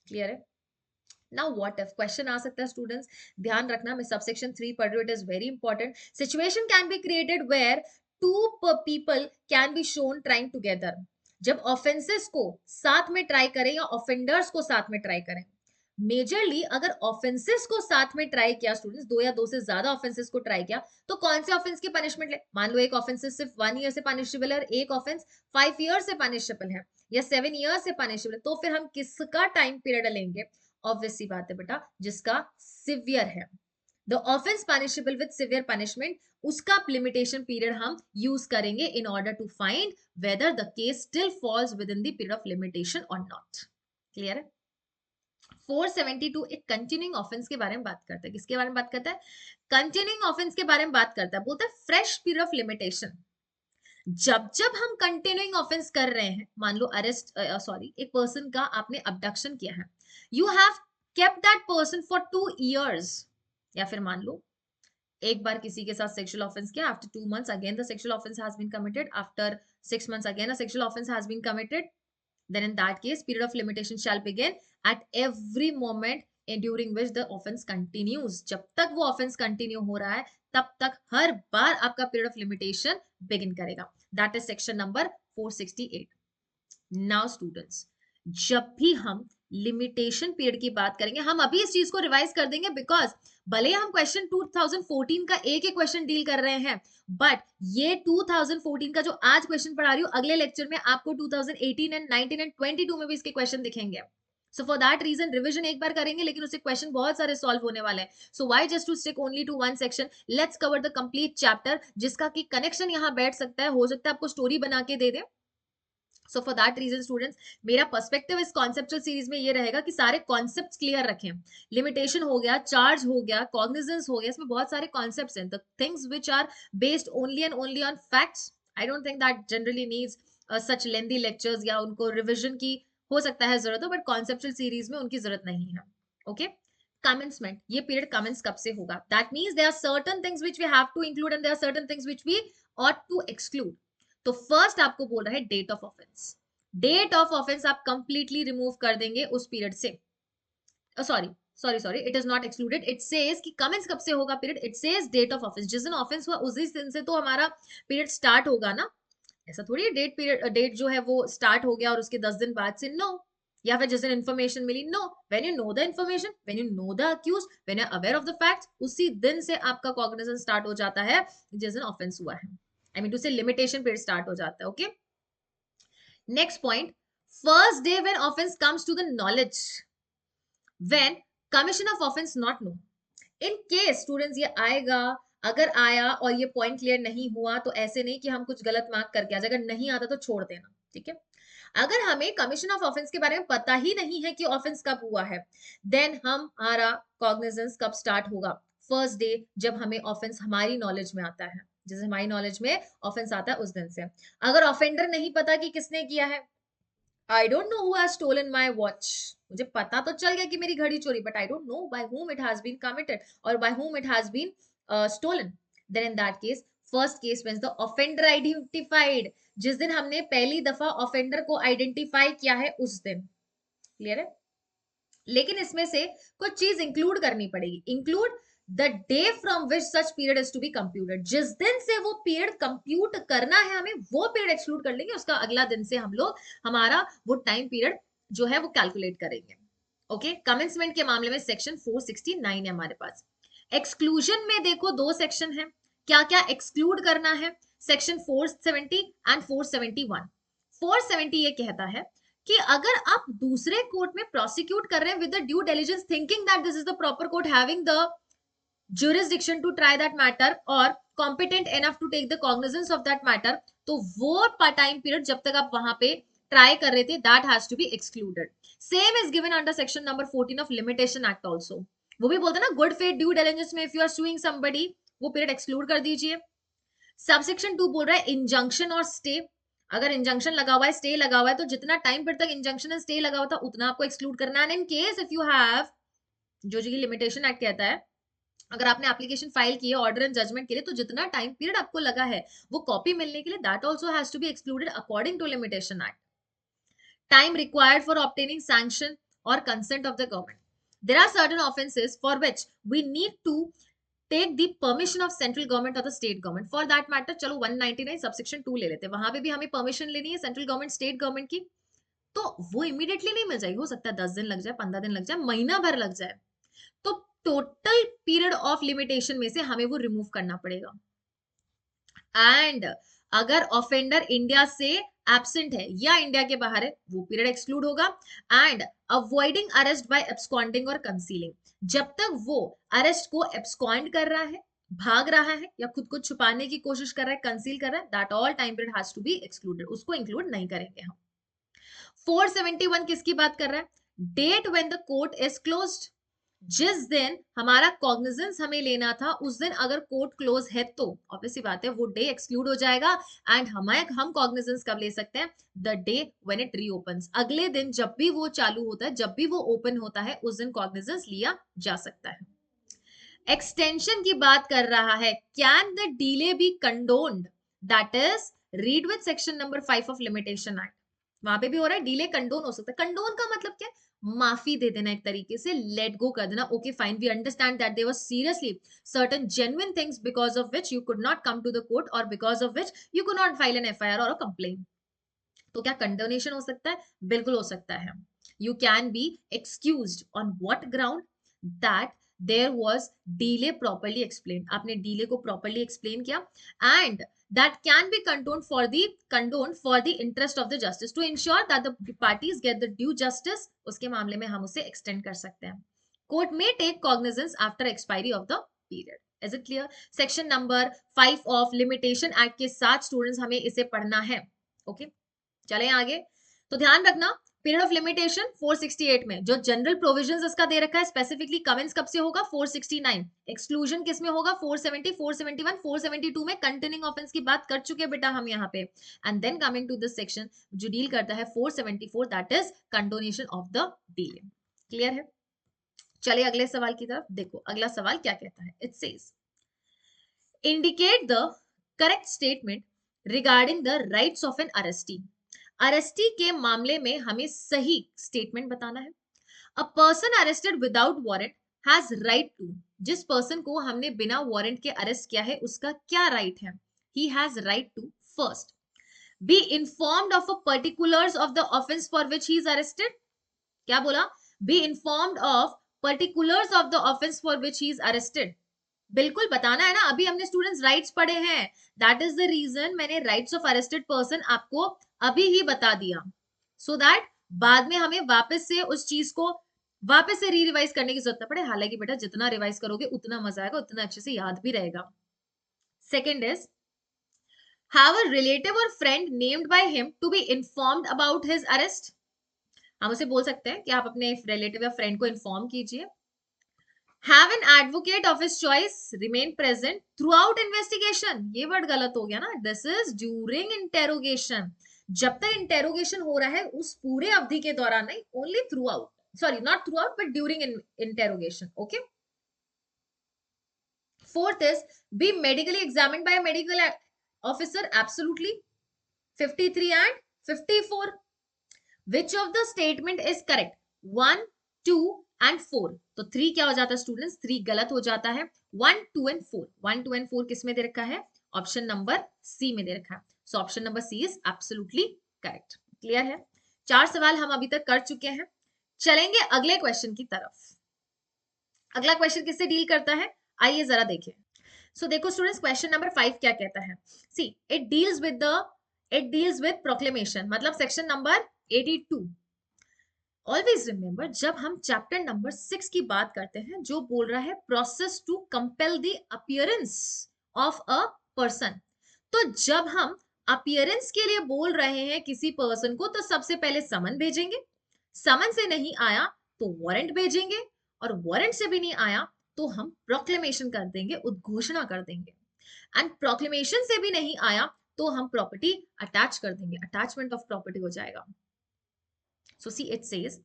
A: Clear है? Now what if question आ सकता है students, ध्यान रखना मैं सबसेक्शन 3 पढ़ रही हूँ, it is very important. Situation can be created where two people can be shown trying together, जब ऑफेंसेस को साथ में ट्राई करें या ऑफेंडर्स को साथ में ट्राई करें, मेजरली अगर ऑफेंसेस को साथ में ट्राई किया स्टूडेंट्स, दो या दो से ज्यादा ऑफेंसेस को ट्राई किया, तो कौन से ऑफेंस की पनिशमेंट ले? मान लो एक ऑफेंसेस सिर्फ 1 ईयर से पनिशेबल है और एक ऑफेंस 5 ईयर से पनिशेबल है या 7 ईयर से पनिशेबल है, तो फिर हम किसका टाइम पीरियड लेंगे? ऑब्वियस सी बात है बेटा, जिसका सिवियर है, the offence punishable with severe punishment, उसका लिमिटेशन पीरियड हम यूज करेंगे in order to find whether the case still falls within the period of limitation और नॉट। क्लियर है? 472 एक कंटिन्यूइंग ऑफेंस के बारे में बात करता है। किसके बारे में बात करता है? कंटिन्यूइंग ऑफेंस के बारे में बात करता है। बोलता है फ्रेश पीरियड ऑफ लिमिटेशन। जब जब हम कंटिन्यूइंग ऑफेंस कर रहे हैं, मान लो अरेस्ट एक पर्सन का आपने अबडक्शन किया है, you have kept that person for 2 years, या फिर मान लो एक बार किसी के साथ सेक्सुअल ऑफेंस किया, after 2 months again the sexual offence has been committed, after 6 months again a sexual offence has been committed, then in that case period of limitation shall begin at every moment during which the offense continues। जब तक वो offense continue हो रहा है तब तक हर बार आपका period of limitation begin करेगा। that is section number 468। Now students, जब भी हम लिमिटेशन पीरियड की बात करेंगे, हम अभी इस चीज को रिवाइज कर देंगे, बिकॉज भले हम क्वेश्चन 2014 का एक एक क्वेश्चन डील कर रहे हैं, बट ये 2014 का जो आज क्वेश्चन पढ़ा रही हूँ, अगले लेक्चर में आपको 2018 एंड 19 एंड 22 में भी इसके क्वेश्चन दिखेंगे। So for that reason revision एक बार करेंगे, लेकिन उससे क्वेश्चन बहुत सारे सॉल्व होने वाले हैं। So why just to stick only to one section, let's cover the complete chapter, जिसका की कनेक्शन यहाँ बैठ सकता है, हो सकता है आपको स्टोरी बना के दे दे। So for that reason students, मेरा पर्सपेक्टिव इस कॉन्सेप्चुअल सीरीज में ये रहेगा कि सारे कॉन्सेप्ट्स क्लियर रखें। लिमिटेशन हो गया, चार्ज हो गया, कॉग्निजेंस हो गया, इसमें बहुत सारे कॉन्सेप्ट्स हैं, the things which are based only and only on facts. I don't think that generally needs such lengthy lectures, या उनको रिविजन की हो सकता है जरूरत हो, बट कॉन्सेप्चुअल सीरीज में उनकी जरूरत नहीं है। ओके, कमेंसमेंट, ये पीरियड कमेंस कब से होगा? That means there are certain things which we have to include and there are certain things which we ought to exclude. तो फर्स्ट आपको बोल रहा है date of offence. Date of offence आप कंप्लीटली रिमूव कर देंगे उस पीरियड से। Sorry, it is not excluded. It says कि कमेंस कब से होगा period, it says date of offence, जिस दिन ऑफेंस हुआ उसी दिन से तो हमारा पीरियड स्टार्ट होगा ना। ऐसा थोड़ी है डेट जो है वो स्टार्ट हो गया और उसके 10 दिन बाद से, नो। या फिर जिस दिन इन्फॉर्मेशन मिली, no. When you know the information, when you know the accuse, when you are aware of the facts, उसी दिन से आपका कॉग्निजेंस स्टार्ट हो जाता है जिस दिन ऑफेंस हुआ है। आई मीन टू से लिमिटेशन पीरियड स्टार्ट हो जाता है। Okay, next point, first day when offense comes to the knowledge, when commission of offense not known। in case students ये आएगा, अगर आया और ये पॉइंट क्लियर नहीं हुआ तो ऐसे नहीं कि हम कुछ गलत मार्क करके आ जाए, अगर नहीं आता तो छोड़ देना, ठीक है। अगर हमें कमीशन ऑफ ऑफेंस के बारे में पता ही नहीं है कि ऑफेंस कब हुआ है, देन हमारा कॉग्निजेंस कब स्टार्ट होगा? फर्स्ट डे, जब हमें ऑफेंस हमारी नॉलेज में आता है, जैसे हमारी नॉलेज में ऑफेंस आता है उस दिन से। अगर ऑफेंडर नहीं पता कि किसने किया है, I don't know who has stolen my watch, मुझे पता तो चल गया कि मेरी घड़ी चोरी, but I don't know by whom it has been committed or by whom it has been stolen। Then in that case, first case when the offender identified, जिस दिन हमने पहली दफा ऑफेंडर को आइडेंटिफाई किया है उस दिन। क्लियर है? लेकिन इसमें से कुछ चीज इंक्लूड करनी पड़ेगी। Include the day from which such period is to be computed, जिस दिन से वो पीरियड कंप्यूट करना है हमें, वो पीरियड एक्सक्लूड कर लेंगे, उसका अगला दिन से हम लोग हमारा वो टाइम पीरियड जो है वो कैलकुलेट करेंगे। ओके, कमेंसमेंट के मामले में सेक्शन 469 है हमारे पास। एक्सक्लूजन में देखो दो सेक्शन है, क्या क्या एक्सक्लूड करना है, सेक्शन 470 एंड 471। 470 ये कहता है कि अगर आप दूसरे कोर्ट में प्रोसिक्यूट कर रहे हैं with the due diligence, thinking that this is the proper court having the jurisdiction to try that matter or competent enough to take the cognizance of that matter, तो वो टाइम पीरियड जब तक आप वहां पे ट्राई कर रहे थे, that has to be excluded। same is given under section number 14 of limitation act also। वो भी बोलते हैं ना, गुड फेथ ड्यू डिलिजेंस में if you are suing somebody, वो पीरियड एक्सक्लूड कर दीजिए। सबसेक्शन 2 बोल रहा है इंजंक्शन और स्टे, अगर इंजंक्शन लगा हुआ है, स्टे लगा हुआ है, तो जितना टाइम पीरियड तक इंजंक्शन एंड स्टे लगा हुआ था उतना आपको एक्सक्लूड करना है। In case if you have, जो लिमिटेशन एक्ट कहता है, अगर आपने एप्लीकेशन फाइल की है ऑर्डर एंड जजमेंट के लिए, तो जितना टाइम पीरियड आपको लगा है वो कॉपी मिलने के लिए, that also has to be excluded according to limitation act. Time required for obtaining sanction और consent of the government, there are certain offences for which we need to take the permission of central government और the state government for that matter. चलो 199 subsection 2 ले लेते हैं, वहां पे भी हमें परमिशन लेनी है सेंट्रल गवर्नमेंट स्टेट गवर्नमेंट की, तो वो इमीडिएटली नहीं मिल जाएगी, हो सकता है 10 दिन लग जाए, 15 दिन लग जाए, महीना भर लग जाए। तो टोटल पीरियड ऑफ लिमिटेशन में से हमें वो रिमूव करना पड़ेगा। एंड अगर ऑफेंडर इंडिया से एब्सेंट है या इंडिया के बाहर है, वो पीरियड एक्सक्लूड होगा। And avoiding arrest by absconding और कंसीलिंग, जब तक वो अरेस्ट को एब्सकॉन्ड कर रहा है, भाग रहा है, या खुद को छुपाने की कोशिश कर रहा है, कंसील कर रहा है, that all time period has to be excluded, उसको इंक्लूड नहीं करेंगे हम। 471 किसकी बात कर रहा है? Date when the court is closed, जिस दिन हमारा कॉग्निजेंस हमें लेना था उस दिन अगर कोर्ट क्लोज है तो ऑब्वियसली बात है वो डे एक्सक्लूड हो जाएगा। एंड हम कॉग्निजेंस कब ले सकते हैं? द डे व्हेन इट रीओपन्स, अगले दिन जब भी वो चालू होता है, जब भी वो ओपन होता है, उस दिन कॉग्निजेंस लिया जा सकता है। एक्सटेंशन की बात कर रहा है, can the delay be condoned, that is read with section number 5 of limitation act. वहां पे भी हो रहा है डिले कंडोन हो सकता है। कंडोन का मतलब क्या? माफी दे देना, एक तरीके से लेट गो कर देना। Okay fine, we understand that there was seriously certain genuine things because of which you could not come to the court और because of which you could not file an FIR और a complaint. तो क्या condonation हो सकता है? बिल्कुल हो सकता है। You can be excused on what ground? That there was delay properly explain, आपने डिले को प्रॉपर्ली एक्सप्लेन किया। And that can be condoned for the interest of the justice to ensure that the parties get the due justice, उसके मामले में हम उसे extend कर सकते हैं। Court may take cognizance after expiry of the period. Is it clear? Section number 5 of Limitation Act के साथ स्टूडेंट्स हमें इसे पढ़ना है। ओके चलें आगे। तो ध्यान रखना, पीरियड ऑफ लिमिटेशन 468 में जो जनरल प्रोविजंस इसका दे रखा है, स्पेसिफिकली कमेंस कब से होगा? 469। एक्सक्लूजन किस में होगा? 470, 471, 472 में कंटिन्यूइंग ऑफेंस की बात कर चुके बेटा हम यहाँ पे। And then coming to this section जो डील करता है 474, that is condonation of the delay. Clear है? चलिए अगले सवाल की तरफ देखो, अगला सवाल क्या कहता है? It says indicate the correct statement regarding the rights of an arrestee. Arrestee के मामले में हमें सही स्टेटमेंट बताना है। A person arrested without warrant has right to, जिस पर्सन को हमने बिना वारंट के अरेस्ट किया है उसका क्या राइट है? He has right to first be informed of a particulars of the offence for which he is arrested. क्या बोला? Be informed of particulars of the offence for which he is arrested. बिल्कुल बताना है ना, अभी हमने students rights पढ़े हैं, दैट इज द रीजन मैंने राइट्स ऑफ अरेस्टेड पर्सन आपको अभी ही बता दिया, सो दैट बाद में हमें वापस से उस चीज को वापस से री रिवाइज करने की जरूरत ना पड़े। हालांकि बेटा जितना रिवाइज करोगे उतना मजा आएगा, उतना अच्छे से याद भी रहेगा। Second is have a relative और friend named by him to be informed about his arrest. हम उसे बोल सकते हैं कि आप अपने रिलेटिव या फ्रेंड को इन्फॉर्म कीजिए। Have an advocate of his choice remain present throughout investigation, ये वर्ड गलत हो गया ना, this is during interrogation, जब तक इंटेरोगेशन हो रहा है उस पूरे अवधि के दौरान नहीं, only throughout, sorry not throughout but during interrogation. Okay. Fourth is be medically examined by a medical officer, absolutely. 53 and 54, which of the statement is correct? 1, 2 and 4, तो 3 क्या हो जाता है स्टूडेंट्स? 3 गलत हो जाता है। 1, 2 एंड 4, 1, 2 एंड 4 किस में दे रखा है? ऑप्शन नंबर सी में दे रखा है। So option number C is absolutely correct. Clear है? 4 सवाल हम अभी तक कर चुके हैं। चलेंगे अगले क्वेश्चन की तरफ। अगला क्वेश्चन किससे डील करता है? आइए जरा देखें। सो देखो स्टूडेंट्स, क्वेश्चन नंबर 5 क्या कहता है? See it deals with proclamation, मतलब सेक्शन नंबर 82। ऑलवेज रिमेंबर, जब हम चैप्टर नंबर 6 की बात करते हैं जो बोल रहा है process to compel the appearance of a person, तो जब हम अपीयरेंस के लिए बोल रहे हैं किसी पर्सन को, तो सबसे पहले समन भेजेंगे, समन से नहीं आया तो वारंट भेजेंगे, और वारंट से भी नहीं आया तो हम प्रोक्लेमेशन कर देंगे, उद्घोषणा कर देंगे। एंड प्रोक्लेमेशन से भी नहीं आया तो हम प्रॉपर्टी अटैच कर देंगे, अटैचमेंट ऑफ प्रॉपर्टी हो जाएगा। So see, it says,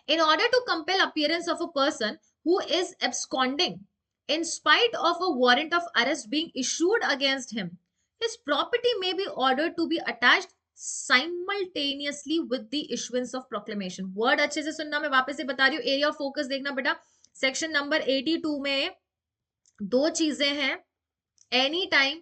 A: in order to compel appearance of a person who is absconding in spite of a warrant of arrest being issued against him, his property may be ordered to be attached simultaneously with the issuance of proclamation. Word अच्छे से सुनना, मैं वापस से बता रही हूँ, area of focus देखना बेटा। सेक्शन नंबर 82 में दो चीजें हैं, any time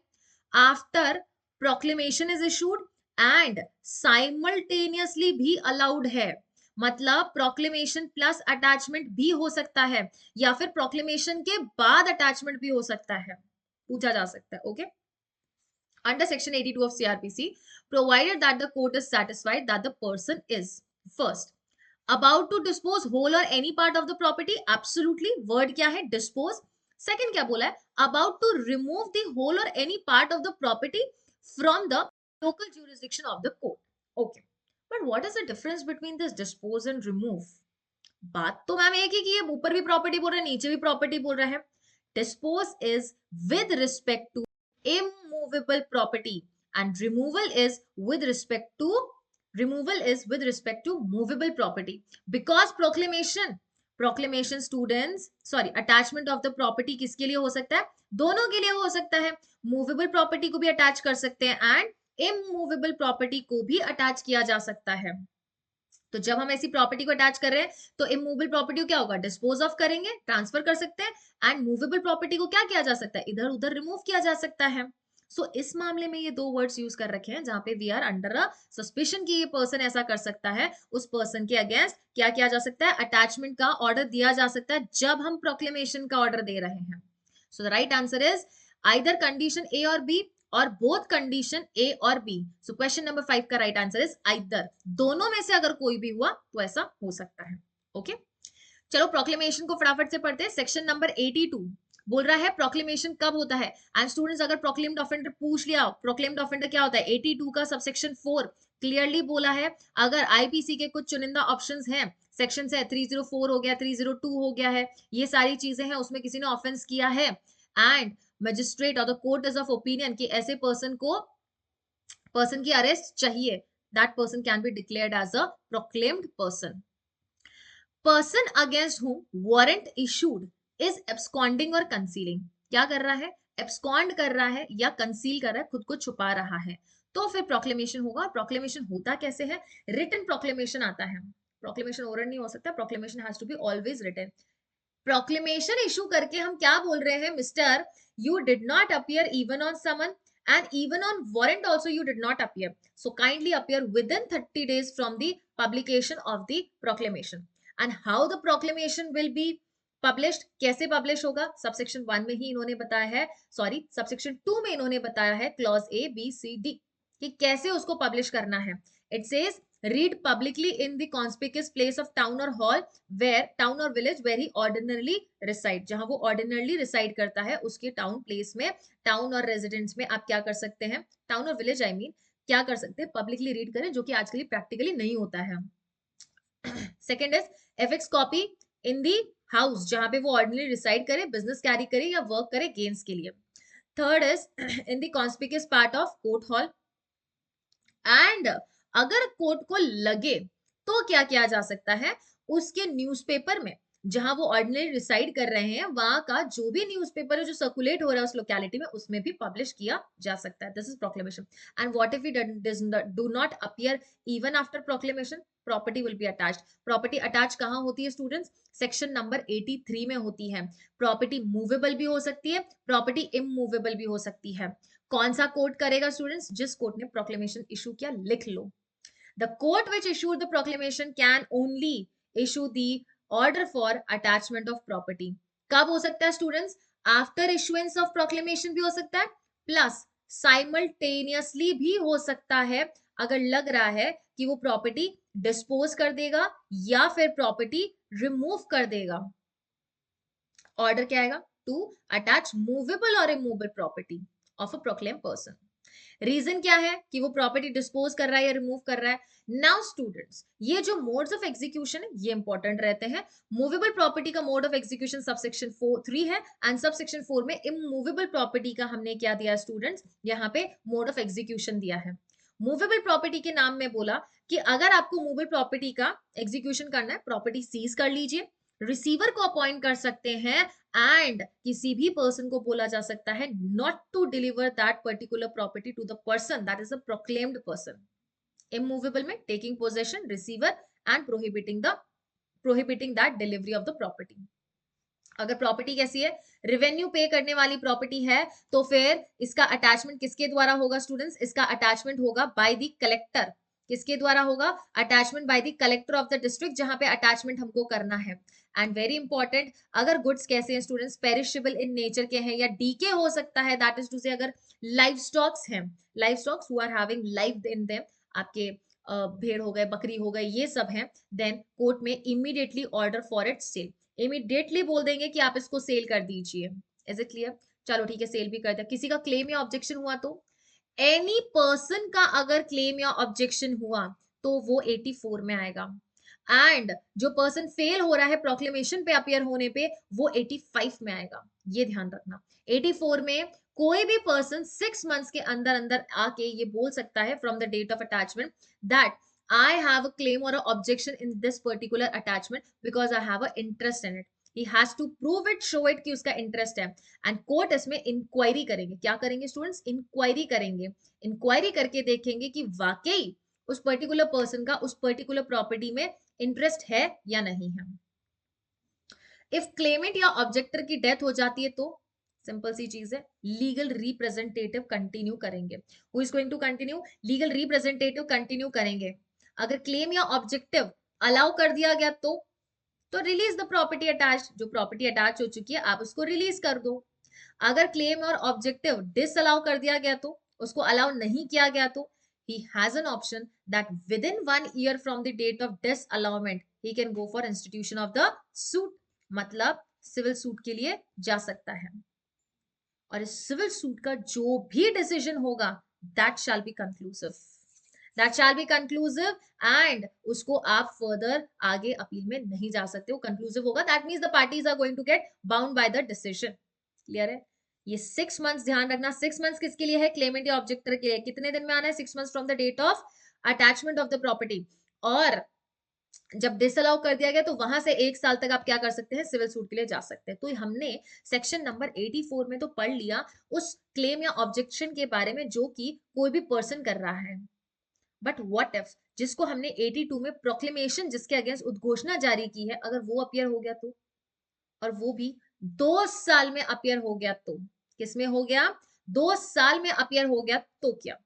A: after proclamation is issued and simultaneously भी अलाउड है। मतलब प्रोक्लेमेशन प्लस अटैचमेंट भी हो सकता है, या फिर प्रोक्लेमेशन के बाद अटैचमेंट भी हो सकता है, पूछा जा सकता है। Okay, under section 82 of CRPC, provided that the court is satisfied that the person is first about to dispose whole or any part of the property, absolutely, word क्या है, dispose. Second क्या बोला है, about to remove the whole or any part of the property from the local jurisdiction of the court. Okay, but what is the difference between this dispose and remove? बात तो ma'am एक ही की है, ऊपर भी प्रॉपर्टी बोल रहा है, नीचे भी प्रॉपर्टी बोल रहा है। Dispose is with respect to immovable property and removal is with respect to movable property, because proclamation students, sorry, attachment of the property किसके लिए हो सकता है, दोनों के लिए हो सकता है। मूवेबल प्रॉपर्टी को भी अटैच कर सकते हैं एंड इमूवेबल प्रॉपर्टी को भी अटैच किया जा सकता है। तो जब हम ऐसी प्रॉपर्टी को अटैच कर रहे हैं तो इमूवेबल प्रॉपर्टी को क्या होगा, डिस्पोज ऑफ करेंगे, ट्रांसफर कर सकते हैं। एंड मूवेबल प्रॉपर्टी को क्या किया जा सकता है, इधर उधर रिमूव किया जा सकता है। सो इस मामले में ये दो वर्ड्स यूज कर रखे हैं जहां पे we are under a suspicion कि ये पर्सन ऐसा कर सकता है, उस पर्सन के अगेंस्ट क्या किया जा सकता है, अटैचमेंट का ऑर्डर दिया जा सकता है जब हम प्रोक्लेमेशन का ऑर्डर दे रहे हैं। So the right answer is either condition A और बी और बोथ कंडीशन ए और बी। सो क्वेश्चन नंबर 5 का राइट आंसर इज आइदर, दोनों में से अगर कोई भी हुआ तो ऐसा हो सकता है। ओके, चलो प्रोक्लेमेशन को फटाफट से पढ़ते हैं। सेक्शन नंबर 82 बोल रहा है प्रोक्लेमेशन कब होता है। एंड स्टूडेंट्स अगर प्रोक्लेम्ड ऑफेंडर पूछ लिया, प्रोक्लेम्ड ऑफेंडर क्या होता है, 82 का सबसेक्शन 4 क्लियरली बोला है। अगर आईपीसी के कुछ चुनिंदा ऑप्शंस हैं, सेक्शन है 304 हो गया, 302 हो गया है, ये सारी चीजें हैं, उसमें किसी ने ऑफेंस किया है एंड मजिस्ट्रेट और the court is of opinion कि ऐसे पर्सन की अरेस्ट चाहिए, that person can be declared as a proclaimed person against whom warrant issued is absconding और कंसीलिंग। क्या कर रहा है, एब्सकॉन्ड कर रहा है या कंसील कर रहा है, खुद को छुपा रहा है, तो फिर प्रोक्लेमेशन होगा। प्रोक्लेमेशन होता कैसे है, रिटन प्रोक्लेमेशन आता है, प्रोक्लेमेशन ओरल नहीं हो सकता, proclamation has to be always written. Proclamation issue करके हम क्या बोल रहे हैं, mister you did not appear even on summon and even on warrant also you did not appear, so kindly appear within 30 days from the publication of the proclamation. And how the proclamation will be published, कैसे publish होगा, subsection 1 में ही इन्होंने बताया है, sorry subsection 2 में इन्होंने बताया है, clause A B C D, कि कैसे उसको पब्लिश करना है। It says read publicly in the conspicuous place of town or hall where town or village where he ordinarily reside, जहां वो ordinarily reside करता है उसके टाउन प्लेस में, टाउन और रेजिडेंस में आप क्या कर सकते हैं, टाउन और विलेज आई मीन, क्या कर सकते हैं, पब्लिकली रीड करें, जो कि आजकल प्रैक्टिकली नहीं होता है। Second is affix copy in the house, जहां पे वो ऑर्डिनरी रिसाइड करे, बिजनेस कैरी करे या वर्क करे गेन्स के लिए। Third is in the conspicuous part of court hall, and अगर कोर्ट को लगे तो क्या किया जा सकता है, उसके न्यूज़पेपर में, जहां वो ऑर्डिनरी रिसाइड कर रहे हैं, वहां का जो भी न्यूज़पेपर है जो सर्कुलेट हो रहा है उस लोकेलिटी में, उसमें भी पब्लिश किया जा सकता है। This is proclamation. And what if he do not appear even after proclamation, property will be attached. Property attach कहाँ होती है स्टूडेंट्स, सेक्शन नंबर 83 में होती है। प्रॉपर्टी मूवेबल भी हो सकती है, प्रॉपर्टी इमूवेबल भी हो सकती है। कौन सा कोर्ट करेगा स्टूडेंट्स, जिस कोर्ट ने प्रोक्लेमेशन इशू किया, लिख लो। The court which issued the proclamation can only issue the order for attachment of property. कब हो सकता है students, after issuance of proclamation भी हो सकता है, प्लस साइमल्टेनियसली भी हो सकता है, अगर लग रहा है कि वो प्रॉपर्टी डिस्पोज कर देगा या फिर प्रॉपर्टी रिमूव कर देगा। ऑर्डर क्या आएगा, टू अटैच मूवेबल और immovable property of a proclaim person. Reason क्या है कि वो प्रॉपर्टी डिस्पोज कर रहा है या रिमूव कर रहा है। नाउ स्टूडेंट्स, ये जो मोड्स ऑफ एग्जीक्यूशन है ये इंपॉर्टेंट रहते हैं। मूवेबल प्रॉपर्टी का मोड ऑफ एग्जीक्यूशन सबसेक्शन 3 है एंड सबसेक्शन 4 में इमूवेबल प्रॉपर्टी का हमने क्या दिया स्टूडेंट्स, यहाँ पे मोड ऑफ एग्जीक्यूशन दिया है। मूवेबल प्रॉपर्टी के नाम में बोला कि अगर आपको मूवेबल प्रॉपर्टी का एग्जीक्यूशन करना है, प्रॉपर्टी सीज कर लीजिए, रिसीवर को अपॉइंट कर सकते हैं एंड किसी भी पर्सन को बोला जा सकता है not to deliver that particular property to the person that is a proclaimed person. Immovable में taking possession, receiver and prohibiting that delivery of the property. अगर प्रॉपर्टी कैसी है, रेवेन्यू पे करने वाली प्रॉपर्टी है, तो फिर इसका अटैचमेंट किसके द्वारा होगा स्टूडेंट्स? इसका अटैचमेंट होगा बाय द कलेक्टर। किसके द्वारा होगा? Attachment by the collector of the district, जहां पे अटैचमेंट हमको करना है। एंड वेरी इंपॉर्टेंट, अगर गुड्स कैसे हैं स्टूडेंट्स, पेरिशेबल इन नेचर के हैं या डीके हो सकता है, दैट इज टू से अगर लाइव स्टॉक्स हैं, livestocks who are having life in them, आपके भेड़ हो गए, बकरी हो गए, ये सब हैं, देन कोर्ट में immediately order for it sale, immediately बोल देंगे कि आप इसको सेल कर दीजिए। Is it clear? चलो ठीक है, सेल भी कर दिया। किसी का क्लेम या ऑब्जेक्शन हुआ तो, एनी पर्सन का अगर क्लेम या ऑब्जेक्शन हुआ तो वो 84 में आएगा। एंड जो पर्सन फेल हो रहा है प्रोक्लेमेशन पे अपियर होने पे, वो 85 में आएगा। ये ध्यान रखना, 84 में कोई भी पर्सन 6 मंथ्स के अंदर अंदर आके ये बोल सकता है from the date of attachment that I have a claim or an objection in this particular attachment because I have an interest in it. He has to prove it, show it कि उसका interest है। And court इसमें inquiry करेंगे। क्या करेंगे students? Inquiry करेंगे। Inquiry करके देखेंगे कि वाकई उस particular person का उस particular property में interest है या नहीं है। If claimant या objector की death हो जाती है तो सिंपल सी चीज है, लीगल रिप्रेजेंटेटिव कंटिन्यू करेंगे। Who is going to continue? Legal representative continue करेंगे। अगर क्लेम या ऑब्जेक्टिव अलाउ कर दिया गया तो रिलीज द प्रॉपर्टी अटैच, जो प्रॉपर्टी अटैच हो चुकी है आप उसको रिलीज कर दो। अगर क्लेम और ऑब्जेक्टिव डिसअलाउ कर दिया गया तो, उसको अलाउ नहीं किया गया तो, he has an option that within 1 year from the date of disallowment he can go for institution of the suit, मतलब सिविल सूट के लिए जा सकता है। और इस सिविल सूट का जो भी डिसीजन होगा that shall be conclusive, that shall be conclusive, and उसको आप फर्दर आगे अपील में नहीं जा सकते हो। कंक्लूसिव होगा, that means the parties are going to get bound by the decision. Clear है? ये 6 मंथ्स ध्यान रखना। 6 मंथ्स किसके लिए है? क्लेमेंट या ऑब्जेक्टर के लिए। कितने दिन में आना है? 6 months from the date of attachment of the property. और जब डिसअलाउ कर दिया गया तो वहां से 1 साल तक आप क्या कर सकते हैं? सिविल सूट के लिए जा सकते हैं। तो हमने सेक्शन नंबर 84 में तो पढ़ लिया उस क्लेम या ऑब्जेक्शन के बारे में जो कि कोई भी पर्सन कर रहा है। बट व्हाट इफ जिसको हमने 82 में प्रोक्लेमेशन, जिसके अगेंस्ट उद्घोषणा जारी की है, अगर वो अपियर हो गया तो, और वो भी 2 साल में अपियर हो गया तो, किसमें हो गया? 2 साल में अपियर हो गया तो क्या?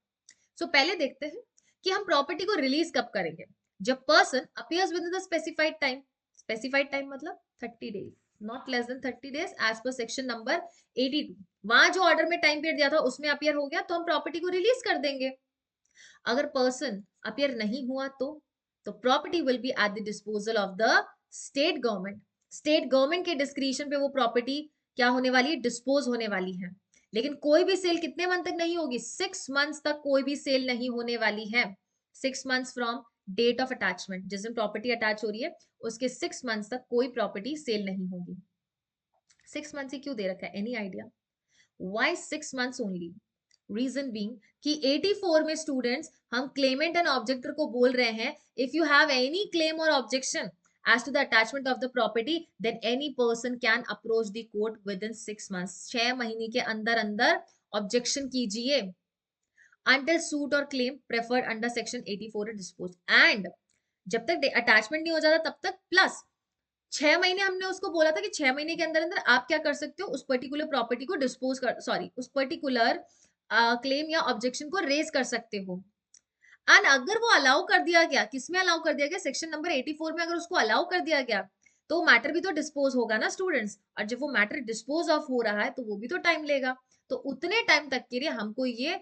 A: सो पहले देखते हैं कि हम प्रॉपर्टी को रिलीज कब करेंगे। जब person appears within the specified time, specified time मतलब 30 days, not less than 30 days as per section number 82। वहां जो ऑर्डर में टाइम पीरियड दिया था उसमें अपियर हो गया तो हम प्रॉपर्टी को रिलीज कर देंगे। अगर पर्सन अपियर नहीं हुआ तो property will be at the disposal of the state government. State government के डिस्क्रिशन पे वो प्रॉपर्टी क्या होने वाली है? डिस्पोज होने वाली है। लेकिन कोई भी सेल कितने मंथ तक नहीं होगी? 6 मंथ्स तक कोई भी सेल नहीं होने वाली है। 6 months from date of attachment, जिस दिन प्रॉपर्टी अटैच हो रही है उसके 6 मंथ्स तक कोई प्रॉपर्टी सेल नहीं होगी। 6 मंथ्स ही क्यों दे रखा है? Any idea why 6 months only? Reason being कि 84 में स्टूडेंट्स हम क्लेमेंट एंड ऑब्जेक्टर को बोल रहे हैं, if you have any claim और objection as to the attachment of the property then any person can approach the court within 6 months। 6 महीने के अंदर अंदर ऑब्जेक्शन कीजिए until suit or claim preferred under section 84 is disposed। and जब तक attachment नहीं हो जाता तब तक, प्लस 6 महीने हमने उसको बोला था कि 6 महीने के अंदर अंदर आप क्या कर सकते हो? उस पर्टिकुलर प्रॉपर्टी को डिस्पोज कर, सॉरी, उस पर्टिकुलर क्लेम या ऑब्जेक्शन को रेज कर सकते हो। एंड अगर वो अलाउ कर दिया गया, किसमें अलाउ कर दिया गया? सेक्शन नंबर 84 में अगर उसको अलाउ कर दिया गया तो मैटर भी तो डिस्पोज होगा ना स्टूडेंट्स। और जब वो मैटर डिस्पोज ऑफ हो रहा है तो वो भी तो टाइम लेगा। तो उतने टाइम तक के लिए हमको ये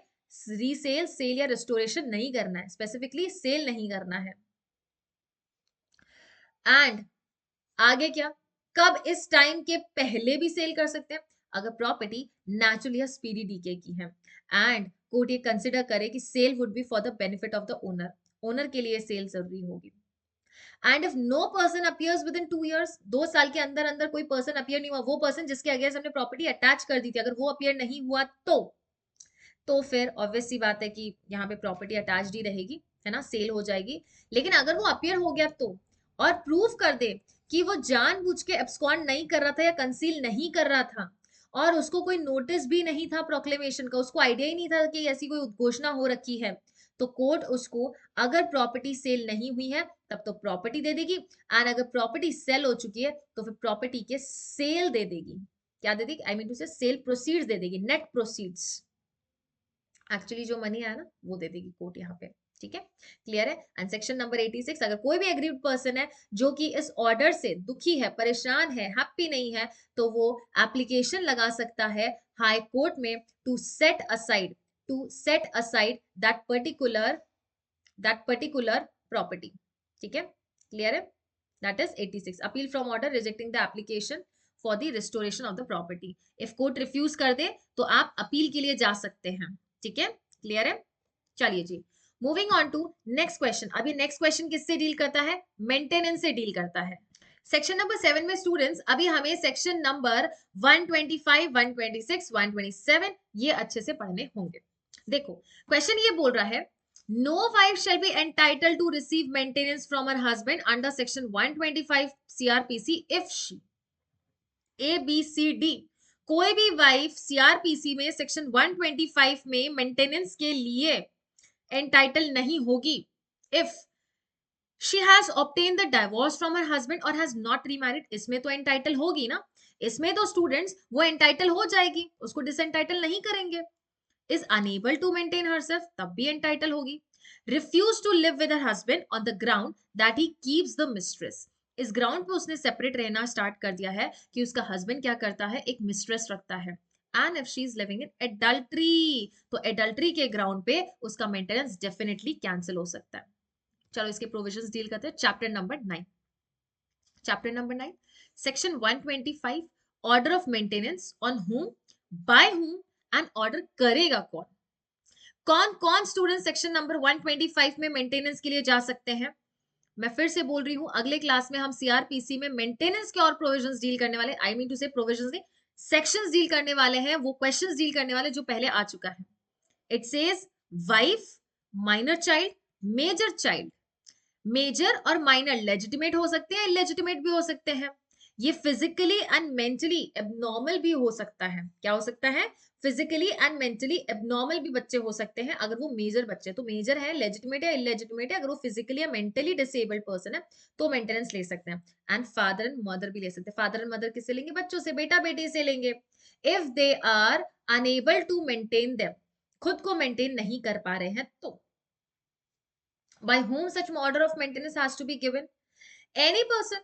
A: रीसेल, सेल या रेस्टोरेशन नहीं करना है, स्पेसिफिकली सेल नहीं करना है। एंड आगे क्या? कब इस टाइम के पहले भी सेल कर सकते हैं? अगर प्रॉपर्टी नेचुरली या स्पीडी डीके की है एंड कोर्ट ये कंसिडर करे कि sale would be for the benefit of the owner, owner के लिए सेल जरूरी होगी। And if no person appears within 2 years, 2 साल के अंदर अंदर कोई पर्सन अपियर नहीं हुआ, वो पर्सन जिसके अगेंस्ट हमने प्रॉपर्टी अटैच कर दी थी, अगर वो अपियर नहीं हुआ तो फिर ऑब्वियस सी बात है कि यहाँ पे प्रॉपर्टी अटैच्ड ही रहेगी, है ना, सेल हो जाएगी। लेकिन अगर वो अपियर हो गया तो, और प्रूव कर दे कि वो जानबूझ के एब्सकॉन्ड नहीं कर रहा था या कंसील नहीं कर रहा था और उसको कोई नोटिस भी नहीं था प्रोक्लेमेशन का, उसको आइडिया ही नहीं था कि ऐसी कोई उद्घोषणा हो रखी है, तो कोर्ट उसको, अगर प्रॉपर्टी सेल नहीं हुई है तब तो प्रॉपर्टी दे देगी, एंड अगर प्रॉपर्टी सेल हो चुकी है तो फिर प्रॉपर्टी के सेल दे देगी। क्या दे देगी? आई मीन टू से सेल प्रोसीड्स दे देगी, नेट प्रोसीड्स। एक्चुअली जो मनी आया ना वो दे देगी कोर्ट यहाँ पे। ठीक है, क्लियर है। एंड सेक्शन नंबर 86, अगर कोई भी एग्रीड पर्सन है जो कि इस ऑर्डर से दुखी है, परेशान है, हैप्पी नहीं है, तो वो एप्लीकेशन लगा सकता है हाई कोर्ट में to set aside that particular property. ठीक है, क्लियर है। That is 86, appeal from order rejecting the application for the restoration of the property. If court refuse कर दे तो आप अपील के लिए जा सकते हैं। ठीक है, क्लियर है। चलिए जी, moving on to next question. अभी नेक्स्ट क्वेश्चन किससे डील करता है? मेंटेनेंस से डील करता है। सेक्शन नंबर 7 में स्टूडेंट्स अभी हमें सेक्शन नंबर 125, 126, 127 ये अच्छे से पढ़ने होंगे। देखो क्वेश्चन ये बोल रहा है, no wife shall be entitle to receive maintenance from her husband under section 125 CrPC if she ABCD। कोई भी वाइफ सीआरपीसी में सेक्शन 125 में मेंटेनेंस के लिए एंटाइटल नहीं होगी if she has obtain the divorce from her husband और has not remarried. इसमें तो एंटाइटल होगी ना, इसमें तो स्टूडेंट्स वो एंटाइटल हो जाएगी, उसको डिसएंटाइटल नहीं करेंगे। Is unable to maintain herself, तब भी एंटाइटल होगी। Refuse to live with her husband on the ground that he keeps the mistress. इस ग्राउंड पे उसने सेपरेट रहना स्टार्ट कर दिया है कि उसका हस्बैंड क्या करता है, एक मिस्ट्रेस रखता है। And if she is living in adultery, तो एडल्ट्री के ग्राउंड पे उसका मेंटेनेंस डेफिनेटली कैंसिल हो सकता है। चलो इसके प्रोविजंस डील करते हैं। Chapter number 9 section 125, order of maintenance on हुम, बाय हुम, एंड ऑर्डर करेगा कौन। कौन कौन स्टूडेंट सेक्शन नंबर 125 में मेंटेनेंस के लिए जा सकते हैं? मैं फिर से बोल रही हूं, अगले क्लास में हम सीआरपीसी में मेंटेनेंस के और प्रोविजंस डील करने वाले, आई मीन टू से प्रोविजंस नहीं, सेक्शंस डील करने वाले हैं, वो क्वेश्चंस डील करने वाले जो पहले आ चुका है। It says wife, minor child, major child. Major और माइनर लेजिटिमेट हो सकते हैं, इलेजिटिमेट भी हो सकते हैं। ये फिजिकली एंड मेंटली एबनॉर्मल भी हो सकता है। क्या हो सकता है? फिजिकली एंड मेंटली एबनॉर्मल भी बच्चे हो सकते हैं अगर वो मेजर बच्चे, तो मेजर है, लेजिटिमेट है, इलेजिटिमेट है। अगर वो फिजिकली या मेंटली डिसेबल्ड पर्सन है तो मेंटेनेंस ले सकते हैं। एंड फादर एंड मदर भी ले सकते हैं। फादर एंड मदर किससे लेंगे? बच्चों से, बेटा बेटी से लेंगे। If they are unable to maintain them, खुद को मेंटेन नहीं कर पा रहे हैं तो। by whom such order of maintenance has to be given? Any person,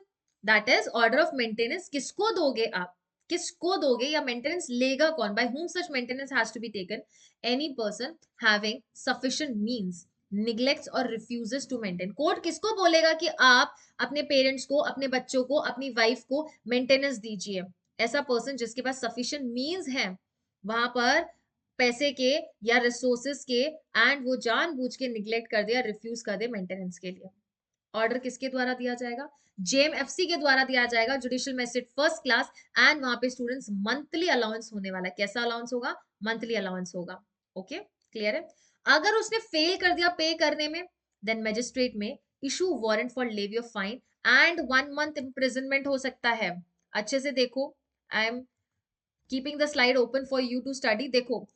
A: that is order of maintenance किसको दोगे आप, किसको दोगे या मेंटेनेंस लेगा कौन? by whom such maintenance has to be taken? Any person having sufficient means neglects or refuses to maintain। Court किसको बोलेगा कि आप अपने पेरेंट्स को, अपने बच्चों को, अपनी वाइफ को मेंटेनेंस दीजिए? ऐसा पर्सन जिसके पास सफिशिएंट मींस है वहां पर पैसे के या रिसोर्सेस के, एंड वो जानबूझ के निग्लेक्ट कर दे या रिफ्यूज कर दे मेंटेनेंस के लिए। ऑर्डर किसके द्वारा दिया जाएगा? जेएमएफसी के द्वारा दिया जाएगा, judicial magistrate first class. And वहां पे स्टूडेंट्स मंथली अलाउंस होने वाला है। कैसा अलाउंस होगा? मंथली अलाउंस होगा। ओके, क्लियर है। अगर उसने फेल कर दिया पे करने में, then magistrate may issue warrant for levy of fine and 1 month imprisonment हो सकता है। अच्छे से देखो, I am keeping the slide open for you to study. देखो,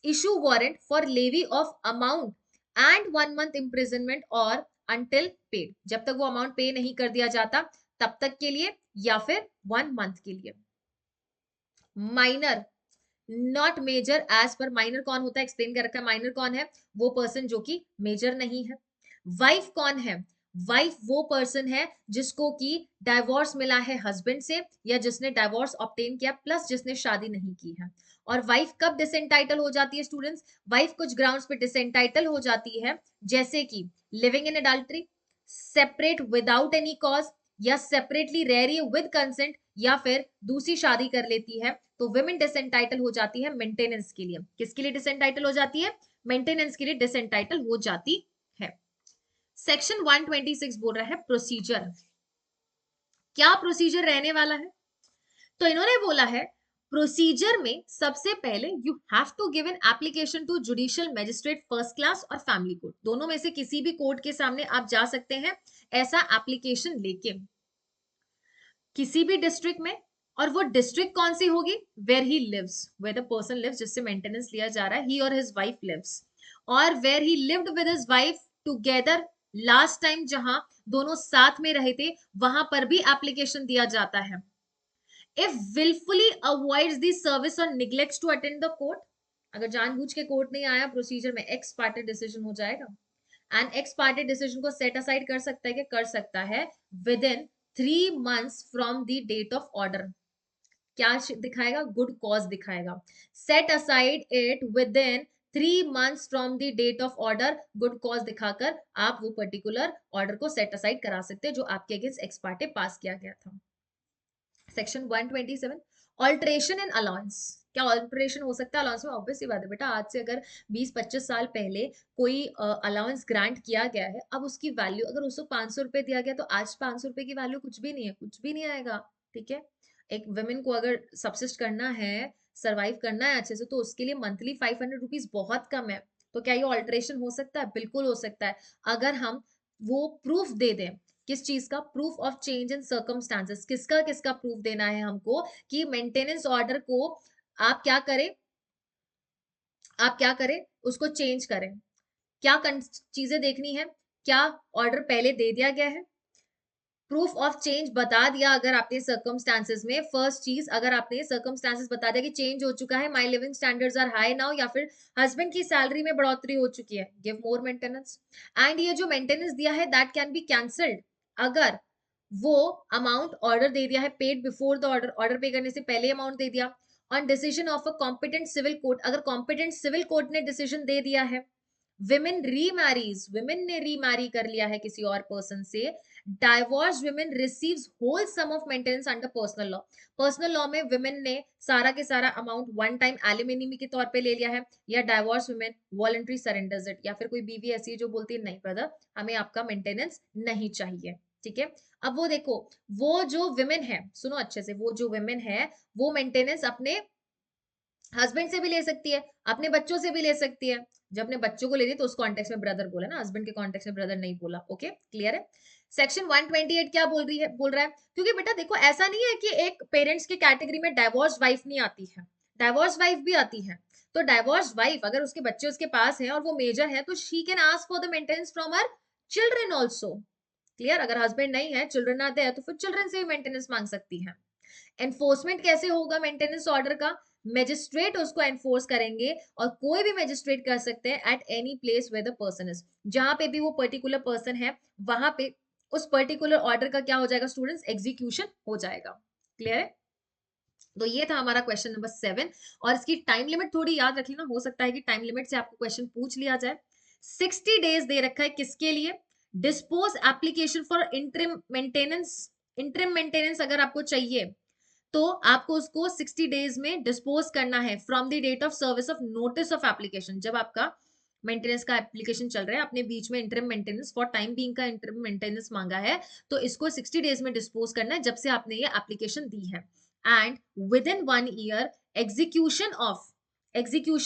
A: issue warrant for levy of amount and 1 month imprisonment और until paid, जब तक वो अमाउंट पे नहीं कर दिया जाता तब तक के लिए, या फिर 1 मंथ के लिए। Minor, not major. एज पर माइनर कौन होता है एक्सप्लेन कर रखा है। माइनर कौन है? वो पर्सन जो कि मेजर नहीं है। वाइफ कौन है? वाइफ वो पर्सन है जिसको कि डाइवोर्स मिला है हस्बैंड से, या जिसने डाइवोर्स ऑब्टेन किया प्लस जिसने शादी नहीं की है। और वाइफ कब डिसएंटाइटल हो जाती है स्टूडेंट्स? वाइफ कुछ ग्राउंड्स पे डिसएंटाइटल हो जाती है, जैसे कि living in adultery, separate without any cause, या सेपरेटली रह रही है विद कंसेंट, या फिर दूसरी शादी कर लेती है, तो विमेन डिसएंटाइटल हो जाती है मेंटेनेंस के लिए। किसके लिए डिसएंटाइटल हो जाती है? मेंटेनेंस के लिए डिसएंटाइटल हो जाती है। सेक्शन 126 बोल रहा है प्रोसीजर। क्या प्रोसीजर रहने वाला है? तो इन्होंने बोला है प्रोसीजर में सबसे पहले you have to give an application to judicial magistrate first class और फैमिली कोर्ट, दोनों में से किसी भी कोर्ट के सामने आप जा सकते हैं ऐसा एप्लीकेशन लेके, किसी भी डिस्ट्रिक्ट में। और वो डिस्ट्रिक्ट कौन सी होगी? Where he lives, where the person lives जिससे मेंटेनेंस लिया जा रहा है, ही और हिज वाइफ लिव्स। और where he lived with his wife together last time, जहां दोनों साथ में रहे थे, वहां पर भी एप्लीकेशन दिया जाता है. If wilfully avoids the service और neglects to attend the court, अगर जानबूझ के कोर्ट नहीं आया, प्रोसीजर में एक्स पार्टी डिसीजन हो जाएगा. एंड एक्स पार्टी डिसीजन को सेट असाइड कर सकता है, कि कर सकता है within 3 months from the date of order. क्या दिखाएगा? गुड कॉज दिखाएगा. Set aside it within 3 months from the date of order, good cause दिखाकर आप वो पर्टिकुलर ऑर्डर को सेट असाइड करा सकते हैं जो आपके अगेंस्ट एक्स पार्टी पास किया गया था. सेक्शन 127, ऑल्ट्रेशन इन अलाउंस. क्या ऑल्ट्रेशन हो सकता है अलाउंस में? ऑब्वियसली बात है बेटा, आज से अगर 20-25 साल पहले कोई अलाउंस ग्रांट किया गया है, अब उसकी वैल्यू, अगर उसको 500 रुपए दिया गया, तो आज 500 रुपए की वैल्यू कुछ भी नहीं है, कुछ भी नहीं आएगा. ठीक है, एक वुमेन को अगर सब्सिस्ट करना है, सर्वाइव करना है अच्छे से, तो उसके लिए मंथली 500 रुपीज बहुत कम है. तो क्या ये ऑल्ट्रेशन हो सकता है? बिल्कुल हो सकता है, अगर हम वो प्रूफ दे दें. किस चीज का? Proof of change in circumstances. किसका किसका प्रूफ देना है हमको? कि मेंटेनेंस ऑर्डर को आप क्या करें, आप क्या करें, उसको चेंज करें. क्या चीजें देखनी है? क्या ऑर्डर पहले दे दिया गया है? प्रूफ ऑफ चेंज बता दिया अगर आपने सर्कमस्टांसेस में. फर्स्ट चीज, अगर आपने सर्कमस्टांसेस बता दिया कि चेंज हो चुका है, my living standards are high now, या फिर हस्बैंड की सैलरी में बढ़ोतरी हो चुकी है, गिव मोर मेंटेनेंस. एंड ये जो मेंटेनेंस दिया है दैट कैन बी कैंसल्ड, अगर वो अमाउंट ऑर्डर दे दिया है paid before the order, order pay करने से पहले अमाउंट दे दिया, on decision of a competent civil court, अगर कॉम्पिटेंट सिविल कोर्ट ने डिसीजन दे दिया है. विमेन रीमैरीज, विमेन ने रीमैरी कर लिया है किसी और पर्सन से. Divorce women receives whole sum of maintenance under personal law. Personal law में विमेन ने सारा के सारा अमाउंट वन टाइम एलिमिनी के तौर पे ले लिया है. या divorce women voluntary surrenders it, या फिर कोई बीवी ऐसी है जो बोलती है नहीं ब्रदर, हमें आपका मेंटेनेंस नहीं चाहिए. ठीक है, अब वो देखो, वो जो विमेन है, सुनो अच्छे से, वो जो विमेन है वो मेंटेनेंस अपने हस्बैंड से भी ले सकती है, अपने बच्चों से भी ले सकती है. जब अपने बच्चों को ले रही तो उस कॉन्टेक्स्ट में ब्रदर बोला ना, हस्बैंड के कॉन्टेक्स्ट में ब्रदर नहीं बोला. ओके, क्लियर है. सेक्शन 128 क्या बोल रही है, बोल रहा है, क्योंकि बेटा देखो ऐसा नहीं है कि एक पेरेंट्स की कैटेगरी में डाइवोर्स वाइफ नहीं आती है, डाइवोर्स वाइफ भी आती है. तो डाइवोर्स वाइफ अगर उसके बच्चे उसके पास है और वो मेजर है, तो she can ask for the maintenance from her children also. Clear, अगर हस्बैंड नहीं है, चिल्ड्रन आते हैं, तो फिर चिल्ड्रन से भी मेंटेनेंस मांग सकती है. एनफोर्समेंट कैसे होगा मेंटेनेंस ऑर्डर का? मैजिस्ट्रेट उसको एनफोर्स करेंगे, और कोई भी मैजिस्ट्रेट कर सकते हैं at any place where the person is. जहां पे भी वो पर्टिकुलर पर्सन है, वहां पे उस पर्टिकुलर ऑर्डर का क्या हो जाएगा स्टूडेंट्स? एग्जीक्यूशन हो जाएगा. क्लियर है. तो ये था हमारा क्वेश्चन नंबर 7. और इसकी टाइम लिमिट थोड़ी याद रख लेना, हो सकता है कि टाइम लिमिट से आपको क्वेश्चन पूछ लिया जाए. 60 days दे रखा है किसके लिए? Dispose application for interim maintenance. Interim maintenance अगर आपको चाहिए, तो आपको उसको 60 डेज में डिस्पोज करना है from the date of service of notice of application. जब आपका मेंटेनेंस का एप्लीकेशन चल रहा है, अपने बीच में interim maintenance for time being का इंटरिम मेंटेनेंस मांगा है, तो इसको 60 डेज में डिस्पोज करना है जब से आपने ये एप्लीकेशन दी है. And within 1 year execution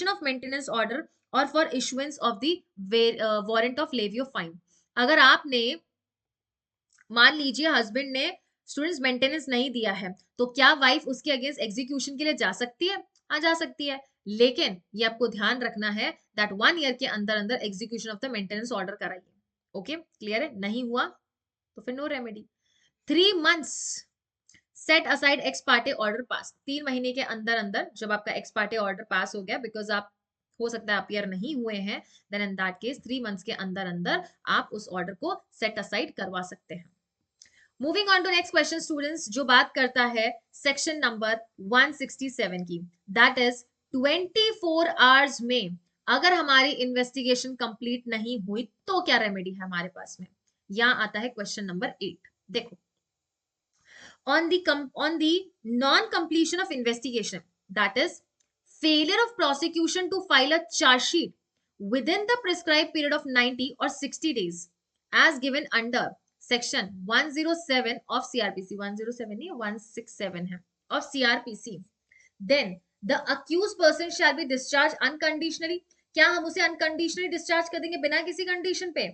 A: of maintenance order और for issuance of the warrant of levy of fine. अगर आपने, मान लीजिए हस्बैंड ने स्टूडेंट्स मेंटेनेंस नहीं दिया है, तो क्या वाइफ उसके अगेंस्ट एग्जीक्यूशन के लिए जा सकती है? हाँ, जा सकती है. लेकिन ये आपको ध्यान रखना है दैट 1 year के अंदर अंदर execution of the maintenance order कराइए. ओके, क्लियर है. नहीं हुआ तो फिर no remedy. 3 months set aside ex parte order pass. 3 महीने के अंदर अंदर जब आपका एक्स पार्टी ऑर्डर पास हो गया, बिकॉज आप हो सकता है अपियर नहीं हुए हैं, then in that case 3 months के अंदर अंदर आप उस ऑर्डर को सेट असाइड करवा सकते हैं. Moving on to next question students, जो बात करता है सेक्शन नंबर 167 की, दैट इज 24 आवर्स में अगर हमारी इन्वेस्टिगेशन कंप्लीट नहीं हुई तो क्या रेमेडी है हमारे पास में. यहां आता है क्वेश्चन नंबर 8. देखो, on the non completion of investigation, that is failure of prosecution to file a charge sheet within the prescribed period of 90 or 60 days as given under section 107 of CRPC. 107 नहीं, 167 है of CRPC, then the accused person shall be discharged unconditionally. क्या हम उसे unconditionally discharge कर देंगे बिना किसी condition पे?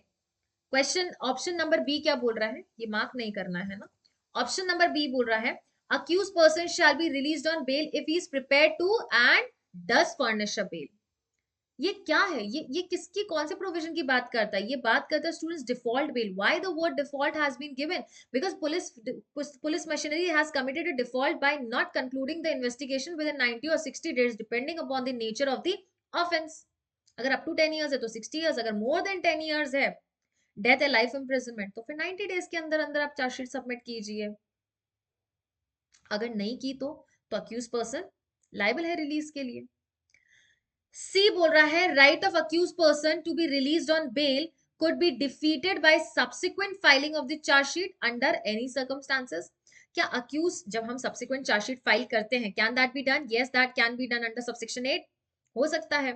A: क्वेश्चन ऑप्शन नंबर बी क्या बोल रहा है, ये मार्क नहीं करना है ना. ऑप्शन नंबर बी बोल रहा है accused person shall be released on bail if he is prepared to and does furnish a bail. ये क्या है, ये किसकी कौन से प्रोविजन की बात करता है? ये बात करता है students default bail. Why the word default has been given? Because police machinery has committed a default by not concluding the investigation within 90 और 60 days depending upon the nature of the offence. अगर up to 10 years है तो 60 years, अगर more than 10 years है, death है, life imprisonment, तो फिर 90 days के अंदर अंदर आप चार्जशीट सबमिट कीजिए। अगर नहीं की तो अक्यूज पर्सन लायबल है रिलीज के लिए। सी बोल रहा है right of accused person to be released on bail could be defeated by subsequent filing of the charge sheet under any circumstances। क्या अक्यूज जब हम सब्सिक्वेंट चार्जशीट फाइल करते हैं, can that be done? Yes, that can be done under subsection 8, हो सकता है।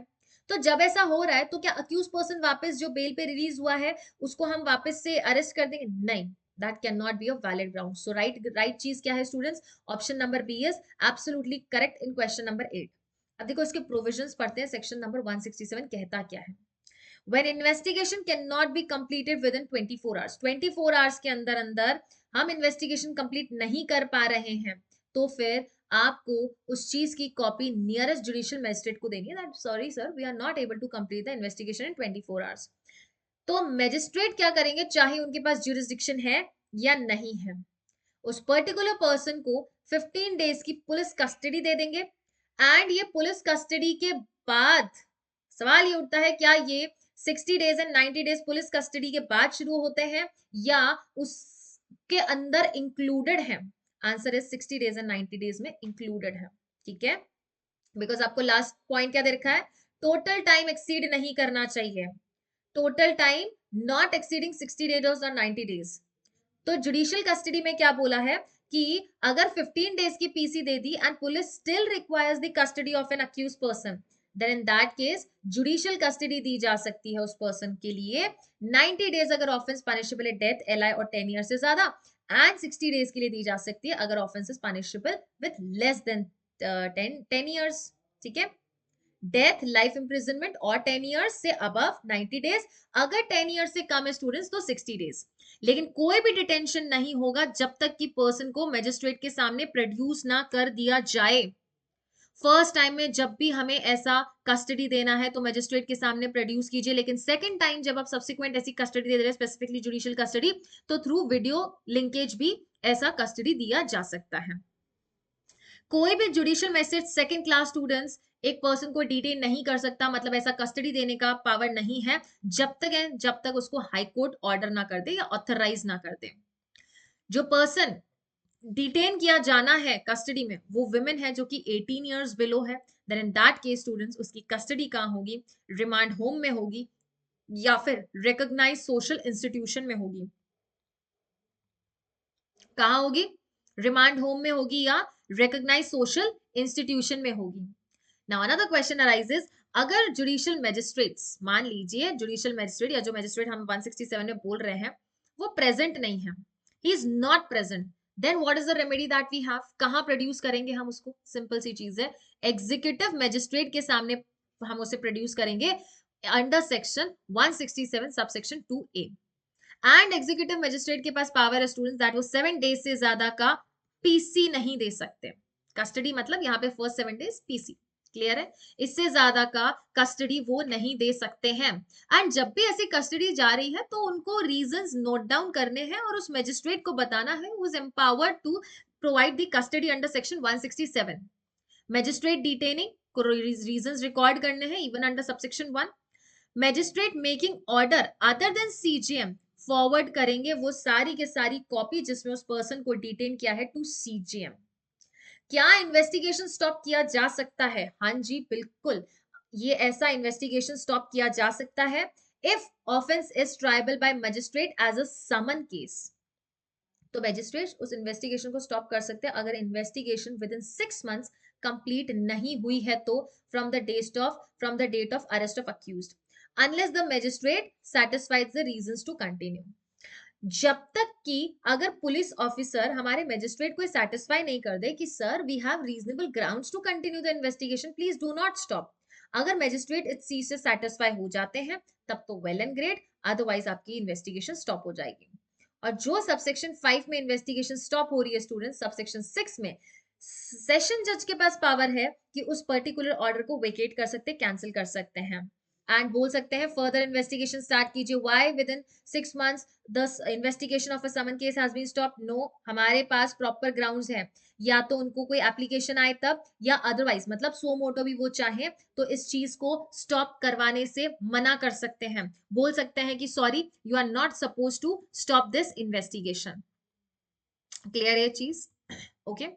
A: तो जब ऐसा हो रहा है तो क्या अक्यूज पर्सन वापस जो बेल पे रिलीज हुआ है उसको हम वापस से अरेस्ट कर देंगे? नहीं, that can not be a valid ground. So right चीज क्या है students? Option number B is absolutely correct in question number 8। अब देखो इसके प्रोविजंस पढ़ते हैं, सेक्शन नंबर 167 कहता क्या है। When investigation cannot be completed within 24 hours, 24 hours के अंदर अंदर हम इन्वेस्टिगेशन कंप्लीट नहीं कर पा रहे हैं, तो फिर आपको उस चीज की कॉपी नियरेस्ट जुडिशियल मजिस्ट्रेट को देनी है, that sorry sir we are not able to complete the investigation in 24 hours. तो मैजिस्ट्रेट क्या करेंगे, चाहे उनके पास ज्यूरिसडिक्शन है या नहीं है, उस पर्टिकुलर पर्सन को 15 डेज की पुलिस कस्टडी दे देंगे। एंड ये पुलिस कस्टडी के बाद सवाल ये उठता है, क्या ये 60 days and 90 days police custody के बाद शुरू होते हैं या उसके अंदर इंक्लूडेड है? Answer is 60 days and 90 days में इंक्लूडेड है। ठीक है, बिकॉज आपको लास्ट पॉइंट क्या दे रखा है, टोटल टाइम एक्सीड नहीं करना चाहिए, total time not exceeding 60 days और 90 डेज। तो जुडिशियल कस्टडी में क्या बोला है कि अगर 15 डेज की पीसी दे दी and police still requires the custody of an accused person, then in that case judicial custody दी जा सकती है उस पर्सन के लिए 90 डेज अगर ऑफेंस पनिशेबल है डेथ, एलआई और 10 ईयर से ज्यादा, एंड 60 डेज के लिए दी जा सकती है अगर offence is punishable with less than 10 years. ठीक है, डेथ, लाइफ इंप्रिजनमेंट और 10 इयर्स से अबव 90 डेज, अगर 10 इयर्स से कम है स्टूडेंट्स तो 60 डेज। लेकिन कोई भी डिटेंशन नहीं होगा जब तक कि पर्सन को मैजिस्ट्रेट के सामने प्रोड्यूस ना कर दिया जाए। फर्स्ट टाइम में जब भी हमें ऐसा कस्टडी देना है तो मैजिस्ट्रेट के सामने प्रोड्यूस कीजिए, लेकिन सेकंड टाइम जब आप सब्सिक्वेंट ऐसी कस्टडी दे रहे हैं, स्पेसिफिकली जुडिशियल कस्टडी, तो थ्रू वीडियो लिंकेज भी ऐसा कस्टडी दिया जा सकता है। कोई भी judicial magistrate second class students एक पर्सन को डिटेन नहीं कर सकता, मतलब ऐसा कस्टडी देने का पावर नहीं है जब तक उसको हाई कोर्ट ऑर्डर ना कर दे या ऑथराइज ना कर दे। जो पर्सन डिटेन किया जाना है कस्टडी में वो वुमेन है जो कि 18 इयर्स बिलो है, then in that case students उसकी कस्टडी कहाँ होगी, रिमांड होम में होगी या फिर रिकॉग्नाइज सोशल इंस्टीट्यूशन में होगी। कहाँ होगी? रिमांड होम में होगी या रिकॉग्नाइज सोशल इंस्टीट्यूशन में होगी। नाउ अनदर क्वेश्चन अराइजेस, अगर जुडिशियल मैजिस्ट्रेट्स, मान लीजिए जुडिशियल मैजिस्ट्रेट या जो मैजिस्ट्रेट हम 167 में बोल रहे हैं वो प्रेजेंट नहीं है, he is not present, then what is the remedy that we have? कहां प्रोड्यूस करेंगे हम उसको? सिंपल सी चीज है, एग्जीक्यूटिव मैजिस्ट्रेट के सामने हम उसे प्रोड्यूस करेंगे under section 167 subsection 2A। And executive magistrate के पास पावर है स्टूडेंट्स दैट वो 7 डेज से ज्यादा का पीसी नहीं दे सकते। कस्टडी मतलब यहाँ पे फर्स्ट 7 डेज पीसी, क्लियर है? इससे ज्यादा का कस्टडी वो नहीं दे सकते हैं। एंड जब भी ऐसी कस्टडी जा रही है तो उनको रीजंस नोट डाउन करने हैं और उस मजिस्ट्रेट को बताना है who is empowered to provide the custody under section 167। Magistrate detaining को रीजंस रिकॉर्ड करने हैं even under subsection 1। Magistrate making order other than CGM forward करेंगे वो सारी के सारी कॉपी जिसमें उस पर्सन को डिटेन किया है टू सीजीएम। क्या इन्वेस्टिगेशन स्टॉप किया जा सकता है? हाँ जी बिल्कुल, ये ऐसा इन्वेस्टिगेशन स्टॉप किया जा सकता है if offence is triable by magistrate as a summons case. तो मैजिस्ट्रेट उस इन्वेस्टिगेशन को स्टॉप कर सकते हैं अगर investigation within 6 months complete नहीं हुई है तो from the date of arrest of accused, unless the magistrate satisfies the reasons to continue। जब तक कि अगर पुलिस ऑफिसर हमारे मैजिस्ट्रेट को सेटिस्फाई नहीं कर दे कि sir we have reasonable grounds to continue the investigation, please do not stop. अगर मैजिस्ट्रेट इस चीज से सेटिस्फाई हो जाते हैं तब तो वेल एंड ग्रेट, अदरवाइज आपकी इन्वेस्टिगेशन स्टॉप हो जाएगी। और जो सबसेक्शन 5 में इन्वेस्टिगेशन स्टॉप हो रही है स्टूडेंट, सबसेक्शन 6 में सेशन जज के पास पावर है कि उस पर्टिकुलर ऑर्डर को वेकेट कर सकते, कैंसिल कर सकते हैं, एंड बोल सकते हैं फर्दर इन्वेस्टिगेशन स्टार्ट कीजिए। Why within 6 months the investigation of a summons case has been stop? No, हमारे पास प्रॉपर ग्राउंड्स है, या तो उनको कोई एप्लीकेशन आए तब, या अदरवाइज मतलब सो मोटो भी वो चाहे तो इस चीज को स्टॉप करवाने से मना कर सकते हैं, बोल सकते हैं कि sorry you are not suppose to stop this investigation. Clear है चीज? Okay okay?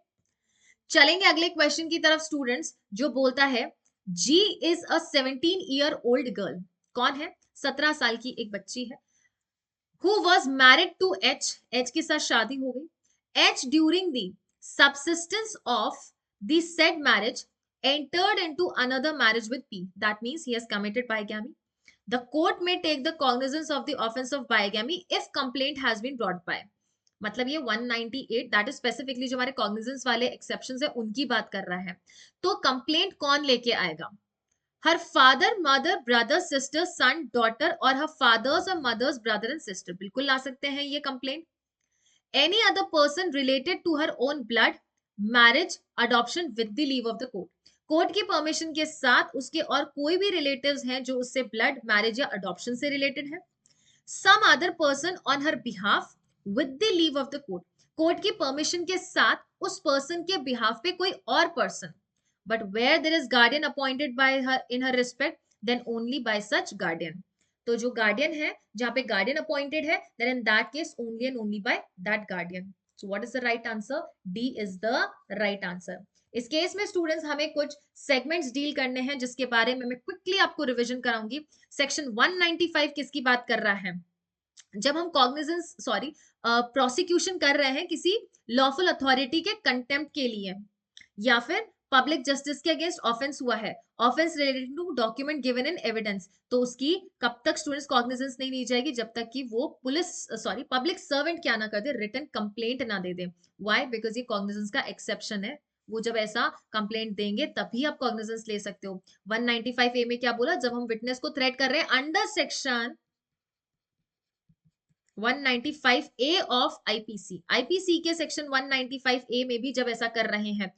A: चलेंगे अगले क्वेश्चन की तरफ स्टूडेंट्स, जो बोलता है जी इज अ 17-year-old गर्ल। कौन है? 17 साल की एक बच्ची है। Who was married to H, H के साथ शादी हो गई। H during the subsistence of the said marriage entered into another marriage with P, that means he has committed bigamy. The court may take the cognizance of the offense of bigamy if complaint has been brought by। मतलब ये 198 that is specifically जो हमारे cognizance वाले exceptions है उनकी बात कर रहा है। तो कंप्लेंट कौन लेके आएगा? Her father, mother, brother, sister, son, daughter, और हर फादर्स और मदर्स, ब्रदर एंड सिस्टर, बिल्कुल ला सकते हैं ये complaint. Any other person related to her own blood, marriage, adoption with the leave of the court. Court की परमिशन के साथ उसके और कोई भी रिलेटिव्स हैं जो उससे ब्लड, मैरिज या अडॉप्शन से रिलेटेड है। some other person on her behalf with the leave of the court, court की परमिशन के साथ उस पर्सन के बिहाफ पे कोई और person, but where there is guardian appointed by her in her respect, then only by such guardian। तो जो गार्डियन है, जहां पे गार्डियन अपॉइंटेड है, then in that case only and only by that guardian। so what is the right answer? D is the right answer। इस case में students हमें कुछ सेगमेंट्स डील करने हैं जिसके बारे में मैं क्विकली आपको रिवीजन कराऊंगी। सेक्शन 195 किसकी बात कर रहा है? जब हम कॉग्निजेंस सॉरी प्रोसिक्यूशन कर रहे हैं किसी लॉफुल अथॉरिटी के कंटेम्प्ट के लिए, या फिर पब्लिक जस्टिस के अगेंस्ट ऑफेंस हुआ है, offence related to document given in evidence, तो उसकी कब तक स्टूडेंट्स कॉग्निजेंस नहीं ली जाएगी? जब तक कि वो पुलिस सॉरी पब्लिक सर्वेंट क्या ना कर दे, रिटन कंप्लेंट ना दे दे। व्हाई? बिकॉज ये कॉग्निजेंस का एक्सेप्शन है, वो जब ऐसा कंप्लेंट देंगे तभी आप कॉग्निजेंस ले सकते हो। 195 ए में क्या बोला? जब हम विटनेस को थ्रेट कर रहे हैं under section 195 A of IPC, IPC के सेक्शन 195 ए में भी जब ऐसा कर रहे हैं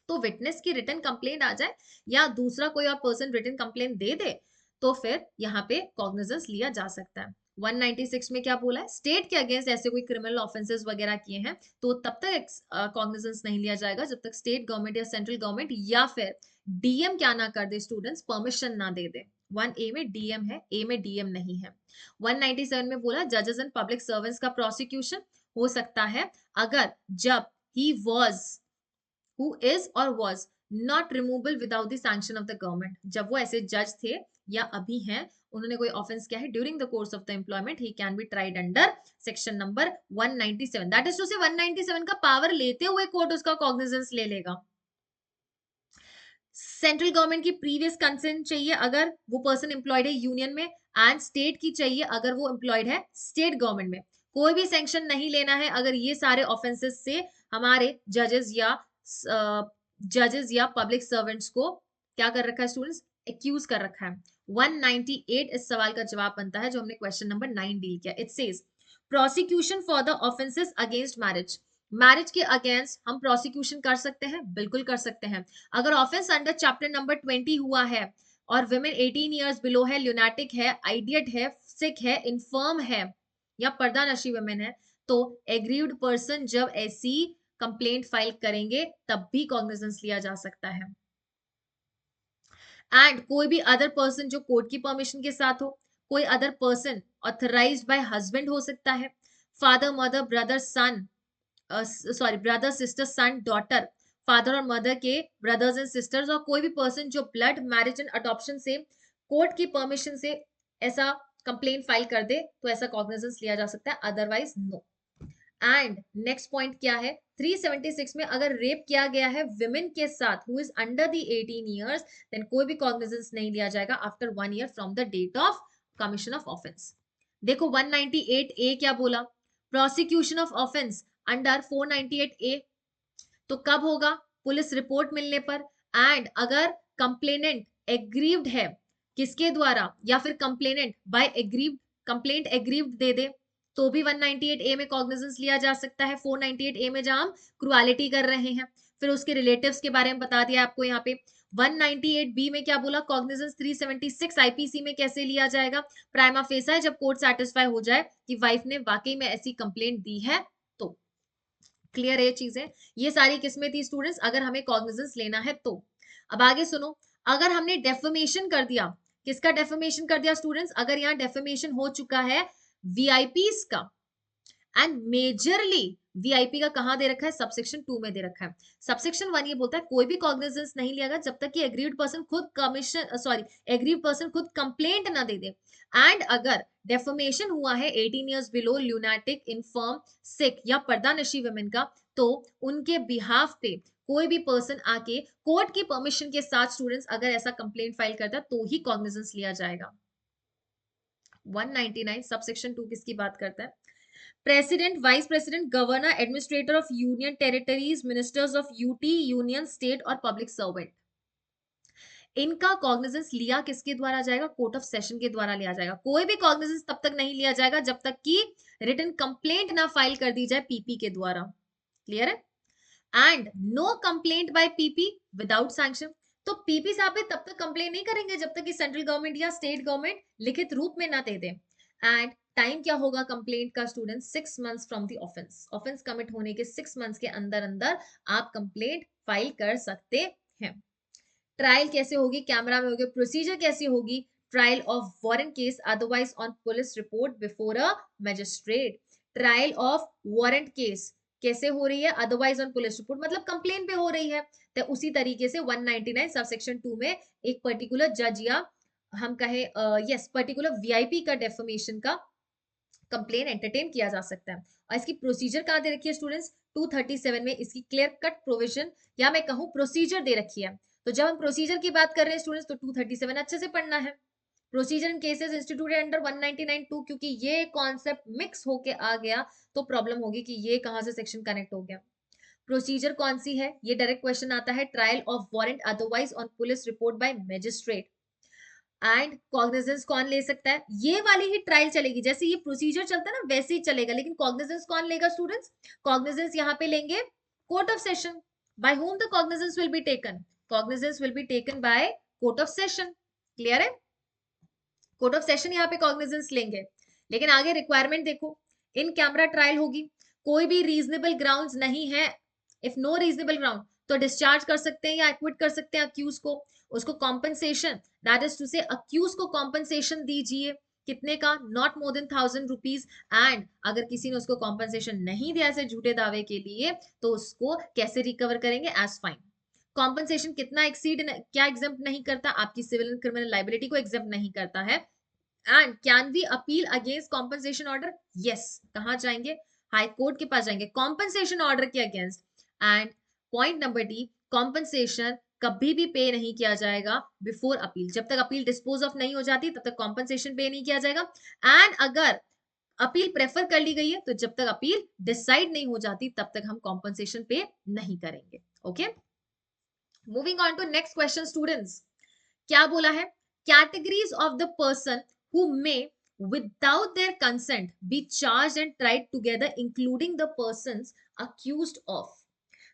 A: तो विटनेस की रिटन कंप्लेंट आ जाए या दूसरा कोई और पर्सन रिटन कंप्लेंट दे दे तो फिर यहाँ पे कॉग्निजेंस लिया जा सकता है। 196 में क्या बोला है? स्टेट के अगेंस्ट ऐसे कोई क्रिमिनल ऑफेंसेस वगैरह किए हैं तो तब तक कॉग्निजेंस नहीं लिया जाएगा जब तक स्टेट गवर्नमेंट या सेंट्रल गवर्नमेंट या फिर डीएम क्या ना कर दे, स्टूडेंट्स परमिशन ना दे दे। 1A में डीएम है, ए में डीएम नहीं है। 197 में बोला जजेस एंड पब्लिक सर्वेंट्स का प्रोसिक्यूशन हो सकता है अगर जब he was, who is or was not removable without the sanction of the government, जब वो ऐसे जज थे या अभी हैं, उन्होंने कोई ऑफेंस किया है during the course of the employment, he can be tried under section number 197। That is to say 197 का पावर लेते हुए कोर्ट उसका कॉग्निजेंस ले लेगा। सेंट्रल गवर्नमेंट की प्रीवियस कंसेंट चाहिए अगर वो पर्सन एम्प्लॉयड है यूनियन में, एंड स्टेट की चाहिए अगर वो एम्प्लॉयड है स्टेट गवर्नमेंट में। कोई भी सैंक्शन नहीं लेना है अगर ये सारे ऑफेंसेस से हमारे जजेस या पब्लिक सर्वेंट्स को क्या कर रखा है स्टूडेंट्स? एक्यूज कर रखा है। 198 इस सवाल का जवाब बनता है जो हमने क्वेश्चन नंबर 9 डील किया। It says prosecution for the offences against marriage, marriage के अगेंस्ट हम प्रोसिक्यूशन कर सकते हैं, बिल्कुल कर सकते हैं। अगर ऑफेंस अंडर चैप्टर नंबर 20 हुआ है और विमेन 18 इयर्स बिलो है, ल्यूनाटिक है, आइडियट है, सिक है, इन्फर्म है या पर्दा नशी वुमेन है, तो एग्रीव्ड पर्सन जब ऐसी कंप्लेंट फाइल करेंगे तब भी कॉग्निजेंस लिया जा सकता है। एंड कोई भी अदर पर्सन जो कोर्ट की परमिशन के साथ हो, कोई other person authorised bye husband हो सकता है, फादर, मदर, ब्रदर, सन sorry brother, sister, son, daughter, father और मदर के ब्रदर्स एंड सिस्टर्स, और कोई भी पर्सन जो ब्लड, मैरिज एंड अडॉप्शन से कोर्ट की परमिशन से ऐसा कंप्लेंट फाइल कर दे तो ऐसा कॉग्निजेंस लिया जा सकता है, otherwise no. And next point क्या है? 376 में अगर रेप किया गया है विमेन के साथ who is under the 18 years, then कोई भी कॉग्निजेंस नहीं लिया जाएगा after 1 year from the date of commission of offence. देखो 198 ए क्या बोला? Prosecution of offence under 498 A, तो कब होगा? पुलिस रिपोर्ट मिलने पर, एंड अगर कंप्लेनेंट एग्रीव्ड है किसके द्वारा, या फिर complainant by aggrieved, complaint aggrieved दे दे, तो भी 198A में कॉग्निजेंस लिया जा सकता है, 498A में जहां हम क्रुएलिटी कर रहे हैं। फिर उसके रिलेटिव्स के बारे में बता दिया आपको यहाँ पे। 198B में क्या बोला, कॉग्निजेंस 376 आईपीसी में कैसे लिया जाएगा, प्राइमा फेसा है जब कोर्ट सेटिस्फाई हो जाए कि वाइफ ने वाकई में ऐसी कंप्लेंट दी है तो। क्लियर है ये चीजें, ये सारी किस्में थी स्टूडेंट्स अगर हमें कॉग्निजेंस लेना है तो। अब आगे सुनो, अगर हमने डेफमेशन कर दिया, किसका डेफमेशन कर दिया स्टूडेंट्स, अगर यहाँ डेफमेशन हो चुका है वीआईपीज का, एंड मेजरली वीआईपी का कहां दे रखा है, सबसेक्शन 2 में दे रखा है। सबसेक्शन 1 ये बोलता है कोई भी कॉग्निजेंस नहीं लिया जब तक कि एग्रीड पर्सन खुद कमीशन एग्रीड पर्सन खुद कंप्लेंट ना दे दे। एंड अगर डेफमेशन हुआ है 18 इयर्स बिलो, ल्यूनाटिक, इनफर्म, सिक या पर्दानशी वुमेन का, तो उनके बिहाफ पे कोई भी पर्सन आके कोर्ट की परमिशन के साथ स्टूडेंट्स अगर ऐसा कंप्लेंट फाइल करता है तो ही कॉग्निजेंस लिया जाएगा। 199 सबसेक्शन 2 किसकी बात करता है, president, vice president, governor, administrator of union territories, ministers of UT, union, state और पब्लिक सर्वेंट, इनका कॉग्निजेंस लिया किसके द्वारा जाएगा, कोर्ट ऑफ सेशन के द्वारा लिया जाएगा। कोई भी कॉग्निजेंस तब तक नहीं लिया जाएगा जब तक कि रिटन कंप्लेंट ना फाइल कर दी जाए पीपी के द्वारा। क्लियर है, and no complaint by PP without sanction, तो पीपी साहब भी तब तक कंप्लेन नहीं करेंगे जब तक कि सेंट्रल गवर्नमेंट या स्टेट गवर्नमेंट लिखित रूप में ना दे दे। एंड टाइम क्या होगा कंप्लेंट का student, 6 months from the offence, offence commit होने के 6 मंथ्स के अंदर अंदर आप कंप्लेंट फाइल कर सकते हैं। ट्रायल कैसे होगी, कैमरा में होगी। प्रोसीजर कैसी होगी, trial of warrant case otherwise on police report before a magistrate. Trial of warrant case कैसे हो रही है, अदरवाइज ऑन पुलिस रिपोर्ट, मतलब कंप्लेन पे हो रही है, तो उसी तरीके से 199 सब सेक्शन 2 में एक पर्टिकुलर जज या हम कहे यस पर्टिकुलर वीआईपी का डेफमेशन का कंप्लेन एंटरटेन किया जा सकता है। और इसकी प्रोसीजर कहां दे रखी है स्टूडेंट्स, 237 में इसकी क्लियर कट प्रोविजन या मैं कहूं प्रोसीजर दे रखी है। तो जब हम प्रोसीजर की बात कर रहे हैं स्टूडेंट्स तो 237 अच्छे से पढ़ना है। प्रोसीजर इन केसेस इंस्टीट्यूटेड अंडर 199(2), क्योंकि ये कॉन्सेप्ट मिक्स होके आ गया तो प्रॉब्लम होगी कि ये कहां से सेक्शन कनेक्ट हो गया। प्रोसीजर कौन सी है, ये डायरेक्ट क्वेश्चन आता है, trial of warrant otherwise on police report by magistrate. And cognizance कौन ले सकता है, ये वाली ही ट्रायल चलेगी, जैसे ये प्रोसीजर चलता है ना वैसे ही चलेगा, लेकिन कॉग्निजेंस कौन लेगा स्टूडेंट्स, कॉग्निजेंस यहाँ पे लेंगे court of session. By whom the cognizance will be taken, cognizance will be taken by court of session। Clear है, कोर्ट ऑफ सेशन यहाँ पे कॉग्निजेंस लेंगे। लेकिन आगे रिक्वायरमेंट देखो, इन कैमरा ट्रायल होगी, कोई भी रीजनेबल ग्राउंड्स नहीं है, इफ नो रीजनेबल ग्राउंड तो डिस्चार्ज कर सकते हैं या एक्विट कर सकते हैं अक्यूज को। उसको कॉम्पनसेशन, दैट इज टू से अक्यूज को कॉम्पनसेशन दीजिए, कितने का, not more than 1000 rupees. And अगर किसी ने उसको कॉम्पनसेशन नहीं दिया ऐसे झूठे दावे के लिए तो उसको कैसे रिकवर करेंगे, एज फाइन। कॉम्पनसेशन कितना एक्सीड क्या एग्जाम्प्ट नहीं करता, आपकी सिविल एंड क्रिमिनल लाइबिलिटी को एग्जाम्प्ट नहीं करता है। And can we appeal against compensation order, yes, कहां जाएंगे, हाई कोर्ट के पास जाएंगे कॉम्पनसेशन ऑर्डर के against. And point number D, compensation कभी भी पे नहीं किया जाएगा बिफोर अपील, जब तक अपील डिस्पोज ऑफ नहीं हो जाती तब तक कॉम्पनसेशन पे नहीं किया जाएगा। एंड अगर अपील प्रेफर कर ली गई है तो जब तक अपील डिसाइड नहीं हो जाती तब तक हम कॉम्पनसेशन पे नहीं करेंगे। Okay, moving on to next question students, क्या बोला है, categories of the person who may without their consent be charged and tried together including the persons accused of।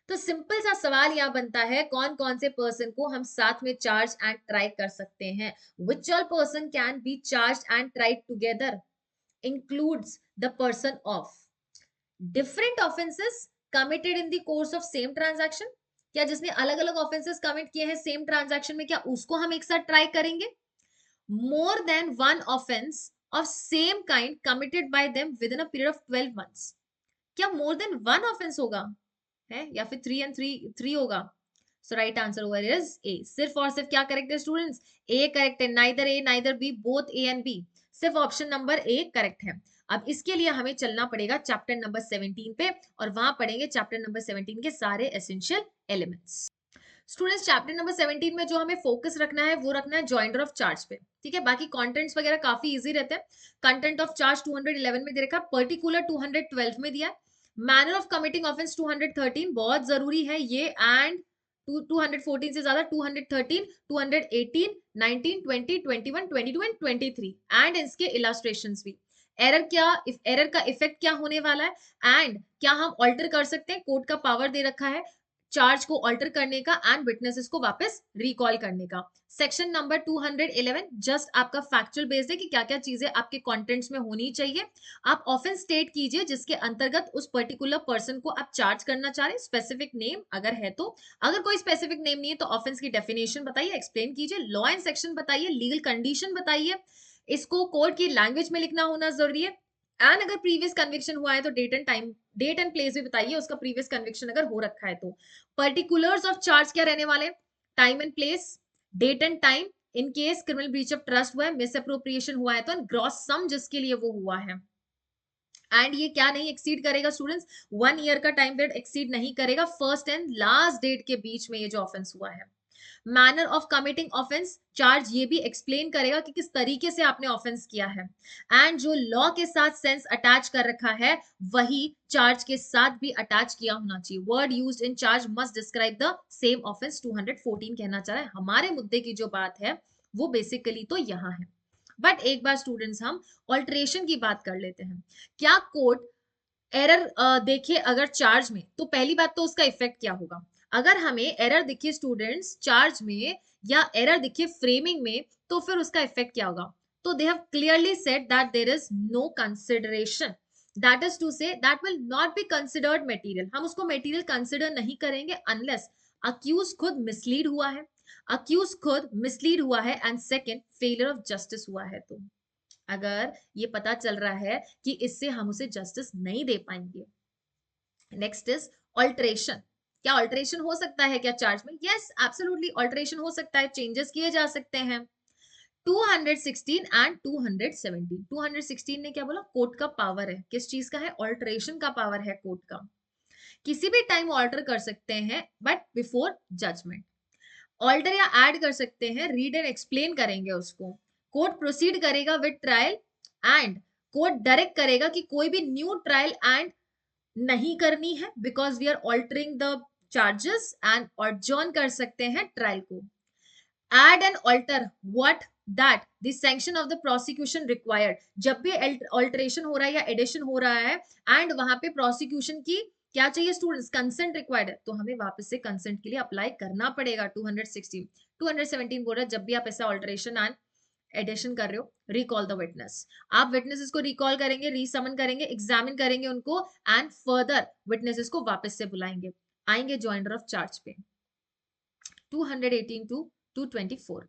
A: तो सिंपल सा सवाल यहां बनता है, कौन कौन से पर्सन को हम साथ में चार्ज एंड ट्राई कर सकते हैं, which all person can be charged and tried together includes the person of different offenses committed in the course of same transaction। क्या जिसने अलग अलग ऑफेंसेस कमिट किए हैं सेम ट्रांजैक्शन में, क्या उसको हम एक साथ ट्राई करेंगे। more than one offense of same kind committed by them within a period of 12 months। क्या more than one offense होगा है या फिर 3 and 3 होगा। so right answer over is A। सिर्फ और सिर्फ क्या करेक्ट है स्टूडेंट्स, A करेक्ट है, neither A neither B, both A and B, सिर्फ ऑप्शन नंबर A करेक्ट है। अब इसके लिए हमें चलना पड़ेगा चैप्टर नंबर 17 पे और वहां पढ़ेंगे चैप्टर नंबर 17 के सारे essential elements. Students chapter number 17 में जो हमें फोकस रखना है वो रखना है जॉइंडर ऑफ चार्ज पे, ठीक है। बाकी कंटेंट्स वगैरह काफी इजी रहते हैं। कंटेंट ऑफ चार्ज 211 में दे रखा, पर्टिकुलर 212 में दिया है, मैनर ऑफ कमिटिंग ऑफेंस 213 बहुत जरूरी है ये, एंड 214 से ज्यादा 213, 218, 19, 20, 21, 22 एंड 23 एंड इसके इलस्ट्रेशंस भी। एरर क्या, एरर का इफेक्ट क्या होने वाला है, एंड क्या हम ऑल्टर कर सकते हैं, कोर्ट का पावर दे रखा है चार्ज को ऑल्टर करने का एंड विटनेसेस को वापस रिकॉल करने का। सेक्शन नंबर 211 जस्ट आपका फैक्चुअल बेस्ड है कि क्या क्या चीजें आपके कंटेंट्स में होनी चाहिए। आप ऑफेंस स्टेट कीजिए जिसके अंतर्गत उस पर्टिकुलर पर्सन को आप चार्ज करना चाह रहे हैं, स्पेसिफिक नेम अगर है तो। अगर कोई स्पेसिफिक नेम नहीं है तो ऑफेंस की डेफिनेशन बताइए, एक्सप्लेन कीजिए, लॉ एंड सेक्शन बताइए, लीगल कंडीशन बताइए, इसको कोर्ट की लैंग्वेज में लिखना होना जरूरी है। एंड अगर प्रीवियस कन्विक्शन हुआ है तो date and time, date and place भी बताइए उसका प्रीवियस कन्विक्शन अगर हो रखा है तो। पर्टिकुलर्स ऑफ चार्ज क्या रहने वाले, time and place, date and time, in case criminal breach of trust हुआ है, मिस अप्रोप्रिएशन हुआ है तो, ग्रॉस सम जिसके लिए वो हुआ है। एंड ये क्या नहीं एक्सीड करेगा स्टूडेंट्स, 1 ईयर का टाइम पीरियड एक्सीड नहीं करेगा फर्स्ट एंड लास्ट डेट के बीच में ये जो ऑफेंस हुआ है। Manner of committing offence, charge ये भी एक्सप्लेन करेगा कि किस तरीके से आपने ऑफेंस किया है, एंड जो लॉ के साथ सेंस अटैच कर रखा है वही चार्ज के साथ भी अटैच किया होना चाहिए। Word used in charge must describe the same offence, 214 कहना चाह रहा है। हमारे मुद्दे की जो बात है वो बेसिकली तो यहाँ है। बट एक बार स्टूडेंट्स हम ऑल्टरेशन की बात कर लेते हैं। क्या कोर्ट एरर देखे अगर चार्ज में, तो पहली बात तो उसका इफेक्ट क्या होगा। अगर हमें एरर दिखे स्टूडेंट्स चार्ज में या एरर दिखे फ्रेमिंग में, तो फिर उसका इफेक्ट क्या होगा। तो they have clearly said that there is no consideration, that is to say that will not be considered material, हम उसको मटेरियल कंसिडर नहीं करेंगे अनलेस अक्यूज खुद मिसलीड हुआ है, अक्यूज खुद मिसलीड हुआ है, and second failure of justice हुआ है। तो अगर ये पता चल रहा है कि इससे हम उसे जस्टिस नहीं दे पाएंगे। Next is alteration. क्या ऑल्टरेशन हो सकता है क्या चार्ज में? यस एब्सोल्युटली ऑल्टरेशन हो सकता है, चेंजेस किए जा सकते हैं। 216 एंड 217, 216 ने क्या बोला, कोर्ट का पावर है, किस चीज का है, ऑल्टरेशन का पावर है कोर्ट का, किसी भी टाइम ऑल्टर कर सकते हैं बट बिफोर जजमेंट। ऑल्टर या ऐड कर सकते हैं, रीड एंड एक्सप्लेन करेंगे उसको। कोर्ट प्रोसीड करेगा with trial, and court direct करेगा कि कोई भी न्यू ट्रायल एंड नहीं करनी है because we are altering the charges, and adjourn कर सकते हैं ट्रायल को। Add and alter what, that the sanction of the prosecution required, जब भी ऑल्टरेशन हो रहा है या एडिशन हो रहा है एंड वहां पे प्रोसिक्यूशन की क्या चाहिए स्टूडेंट्स, कंसेंट रिक्वायर्ड है, तो हमें वापस से कंसेंट के लिए अप्लाई करना पड़ेगा। 216, 217 बोल रहा है जब भी आप ऐसा ऑल्टरेशन एंड एडिशन कर रहे हो, रिकॉल द विटनेस, आप विटनेसेस को रिकॉल करेंगे, रीसमन करेंगे, एग्जामिन करेंगे उनको, एंड फर्दर विटनेसेस को वापस से बुलाएंगे, आएंगे ज्वाइंटर ऑफ चार्ज पे। 218 टू 224,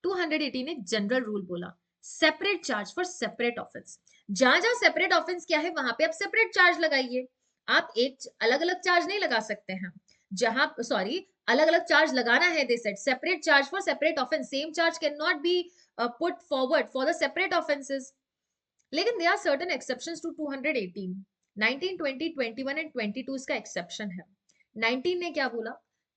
A: 218 ने जनरल रूल बोला, separate charge for separate offence, जहां जहां सेपरेट ऑफेंस क्या है वहां पे आप सेपरेट चार्ज लगाइए, आप एक अलग अलग चार्ज नहीं लगा सकते हैं। जहां सॉरी, अलग अलग चार्ज लगाना है, they said separate charge for separate offence, same charge can not be put forward for the separate offences. लेकिन there are certain exceptions to 218, 19, 20, 21 and 22 इसका एक्सेप्शन है। 19 ने क्या बोला,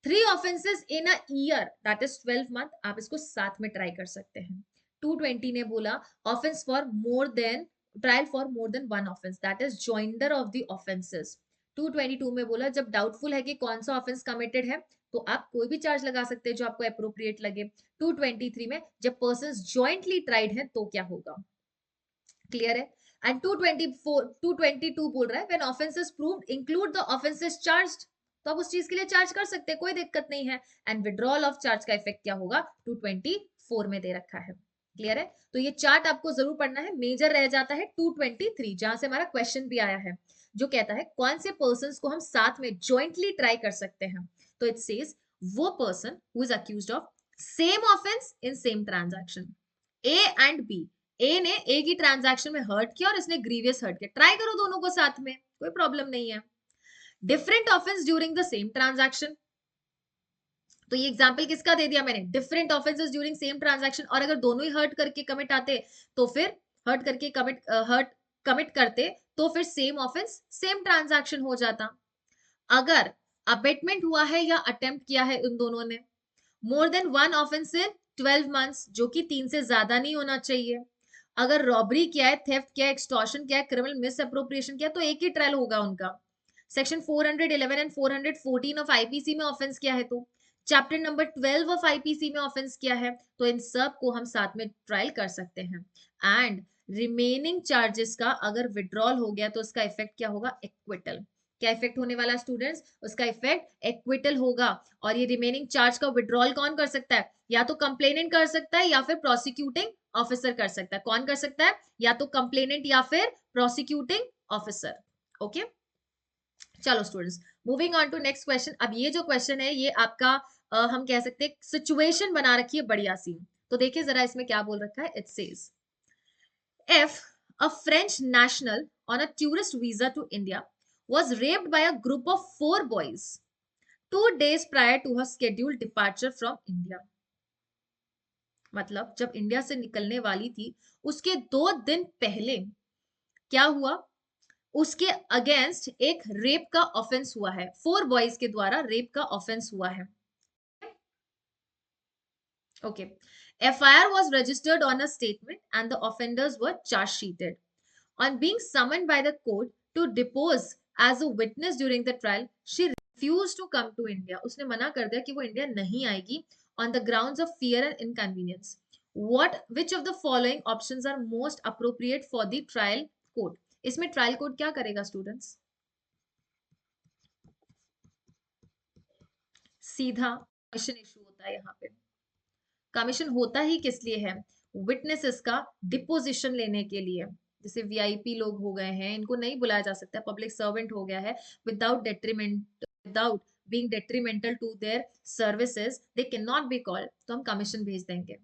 A: 3 offences in a year that is 12 month, आप इसको साथ में ट्राई कर सकते हैं। 220 ने बोला offence for more than, trial for more than one offence that is joinder of the offences. 222 में बोला जब डाउटफुल है कि कौन सा ऑफेंस कमिटेड है तो आप कोई भी चार्ज लगा सकते हैं जो आपको अप्रोप्रिएट लगे। 223 में जब पर्संस जॉइंटली ट्राइड हैं तो क्या होगा, क्लियर है। एंड 224, 222 बोल रहा है when offences proved include the offences charged, तो आप उस चीज के लिए चार्ज कर सकते हैं, कोई दिक्कत नहीं है। एंड विड्रॉल ऑफ चार्ज का इफेक्ट क्या होगा, 224 में दे रखा है, क्लियर है। तो ये चार्ट आपको जरूर पढ़ना है। मेजर रह जाता है 223 जहां से हमारा क्वेश्चन भी आया है जो कहता है कौन से पर्सन को हम साथ में ज्वाइंटली ट्राई कर सकते हैं। तो इट सेज वो person who is accused of same offence in same transaction, A and B, A ने ए की ट्रांजैक्शन में हर्ट किया और इसने ग्रीवियस हर्ट किया, ट्राई करो दोनों को साथ में, कोई प्रॉब्लम नहीं है। Different offence during the same transaction, तो ये एग्जांपल किसका दे दिया मैंने, different offences during same transaction, और अगर दोनों ही हर्ट करके कमिट आते तो फिर हर्ट करके कमिट करते तो फिर सेम ऑफेंस सेम ट्रांजैक्शन हो जाता। अगर अबेटमेंट हुआ है या अटेम्प्ट किया है उन दोनों ने, मोर देन वन ऑफेंस इन 12 मंथ्स, जो कि 3 से ज्यादा नहीं होना चाहिए। अगर रॉबरी किया है, थेफ्ट किया है, एक्सटॉर्शन किया है, क्रिमिनल मिस अप्रोप्रिएशन किया, तो एक ही ट्रायल होगा उनका। सेक्शन 411 एंड 414 ऑफ आईपीसी में ऑफेंस किया है तो, चैप्टर नंबर 12 ऑफ आईपीसी में ऑफेंस किया है तो इन सब को हम साथ में ट्रायल कर सकते हैं। एंड रिमेनिंग चार्जेस का अगर विड्रॉल हो गया तो उसका इफेक्ट क्या होगा? एक्विटल। क्या इफेक्ट होने वाला स्टूडेंट्स? उसका इफेक्ट एक्विटल होगा। और ये रिमेनिंग चार्ज का विड्रॉल कौन कर सकता है? या तो कंप्लेनेंट कर सकता है या फिर प्रोसिक्यूटिंग ऑफिसर कर सकता है। कौन कर सकता है? या तो कंप्लेनेंट या फिर प्रोसिक्यूटिंग ऑफिसर। ओके, चलो students, moving on to next question. अब ये जो क्वेश्चन है ये आपका हम कह सकते हैं सिचुएशन बना रखी है बढ़िया सी। तो देखिए जरा इसमें क्या बोल रखा है। It says if a French national on a tourist visa to India was raped by a group of 4 boys 2 days prior to her scheduled departure from India। मतलब जब इंडिया से निकलने वाली थी उसके 2 दिन पहले क्या हुआ? उसके अगेंस्ट एक रेप का ऑफेंस हुआ है। 4 बॉयज के द्वारा रेप का ऑफेंस हुआ है। Okay, FIR was registered on a statement and the offenders were charge sheeted। On being summoned by the court to depose as a witness during the trial, she refused to come to India। उसने मना कर दिया कि वो India नहीं आएगी on the grounds of fear and inconvenience। Which of the following options are most appropriate for the trial court? इसमें trial court क्या करेगा स्टूडेंट्स? सीधा कमीशन इशू होता है यहाँ पे। कमीशन होता ही किस लिए है? विटनेसेस का डिपोजिशन लेने के लिए। जैसे वीआईपी लोग हो गए हैं, इनको नहीं बुलाया जा सकता, पब्लिक सर्वेंट हो गया है, without being detrimental to their services they can not be called, तो हम कमीशन भेज देंगे।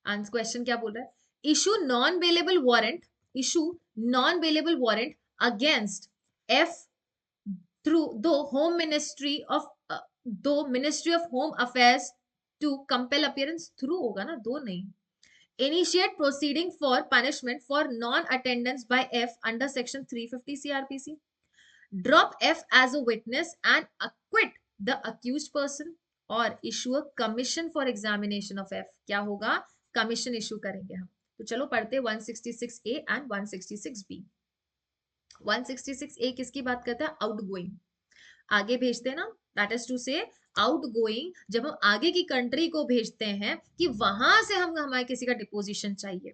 A: आंसर क्वेश्चन क्या बोल रहा है? Issue non bailable warrant, issue non bailable warrant against F through दो home ministry of ministry of home affairs to compel appearance. Through होगा ना, दो नहीं। Initiate proceeding for punishment for non-attendance by F under section 350 CRPC। Drop F as a witness and acquit the accused person और issue a commission for examination of F। क्या होगा? Commission issue करेंगे हम। तो चलो पढ़ते 166A एंड 166B। 166A किसकी बात करता है? आउटगोइंग, आगे भेजते हैं ना, दैट इज टू से आउट गोइंग। जब हम आगे की कंट्री को भेजते हैं कि वहां से हम हमारे किसी का डिपोजिशन चाहिए।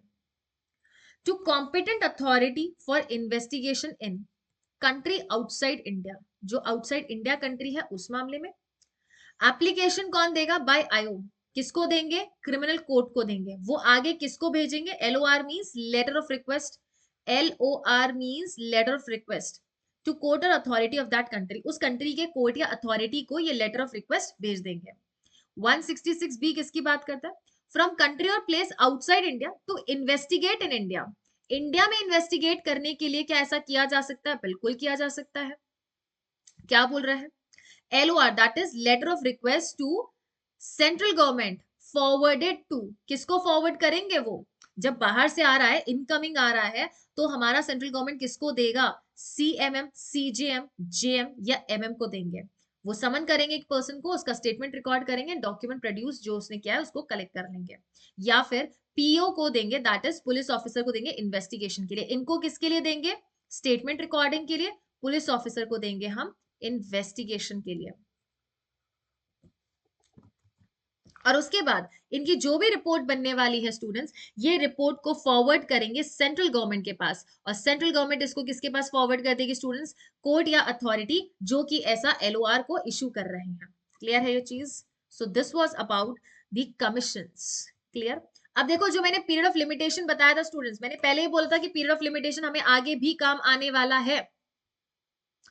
A: To competent authority for investigation in country outside India, जो आउटसाइड इंडिया कंट्री है उस मामले में। एप्लीकेशन कौन देगा? बाय आयो। किसको देंगे? क्रिमिनल कोर्ट को देंगे। वो आगे किसको भेजेंगे? LOR means letter of request, LOR means letter of request to court और अथॉरिटी ऑफ दैट कंट्री। उस कंट्री के कोर्ट या अथॉरिटी को ये लेटर ऑफ रिक्वेस्ट भेज देंगे। 166B किसकी बात करता है? फ्रॉम कंट्री और place outside India to investigate in India. India में इन्वेस्टिगेट करने के लिए क्या ऐसा किया जा सकता है? बिल्कुल किया जा सकता है। क्या बोल रहा है? LOR that is letter of request to central government forwarded to, किसको फॉरवर्ड करेंगे? वो जब बाहर से आ रहा है, इनकमिंग आ रहा है, तो हमारा सेंट्रल गवर्नमेंट किसको देगा? CMM, CJM, JM या MM को देंगे। वो समन करेंगे एक पर्सन को, उसका स्टेटमेंट रिकॉर्ड करेंगे, डॉक्यूमेंट प्रोड्यूस जो उसने किया है उसको कलेक्ट कर लेंगे। या फिर PO को देंगे, दैट इज पुलिस ऑफिसर को देंगे इन्वेस्टिगेशन के लिए। इनको किसके लिए देंगे? स्टेटमेंट रिकॉर्डिंग के लिए। पुलिस ऑफिसर को देंगे हम इन्वेस्टिगेशन के लिए। और उसके बाद इनकी जो भी रिपोर्ट बनने वाली है स्टूडेंट्स, ये रिपोर्ट को फॉरवर्ड करेंगे सेंट्रल गवर्नमेंट के पास। और सेंट्रल गवर्नमेंट इसको किसके पास फॉरवर्ड कर देगी स्टूडेंट्स? कोर्ट या अथॉरिटी जो कि ऐसा LOR को इशू कर रहे हैं। क्लियर है ये चीज? So this was about the commissions. Clear? अब देखो जो मैंने पीरियड ऑफ लिमिटेशन बताया था स्टूडेंट्स, मैंने पहले ही बोला था कि पीरियड ऑफ लिमिटेशन हमें आगे भी काम आने वाला है।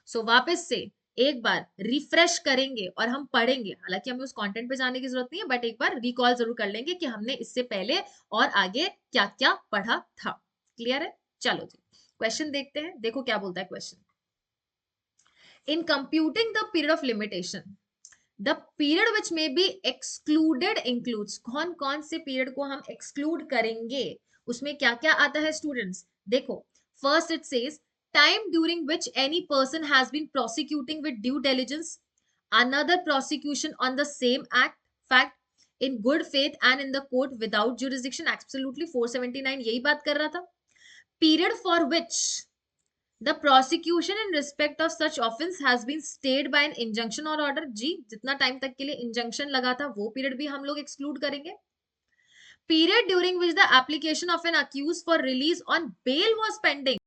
A: सो वापस से एक बार रिफ्रेश करेंगे और हम पढ़ेंगे। हालांकि हमें उस कंटेंट पे जाने की जरूरत नहीं है, बट एक बार रिकॉल जरूर कर लेंगे कि हमने इससे पहले और आगे क्या क्या पढ़ा था। क्लियर है? चलो जी क्वेश्चन देखते हैं। देखो क्या बोलता है question. In computing the period of limitation the period which में बी एक्सक्लूडेड इंक्लूड्स। कौन कौन से पीरियड को हम एक्सक्लूड करेंगे, उसमें क्या क्या आता है स्टूडेंट्स? देखो first it says time during which any person has been prosecuting with due diligence another prosecution on the same fact in good faith and in the court without jurisdiction। absolutely 479 यही बात कर रहा था। period for which the prosecution in respect of such offense has been stayed by an injunction or order। जी जितना time तक के लिए injunction लगा था वो पीरियड भी हम लोग एक्सक्लूड करेंगे। Period during which the application of an accused for release on bail was pending,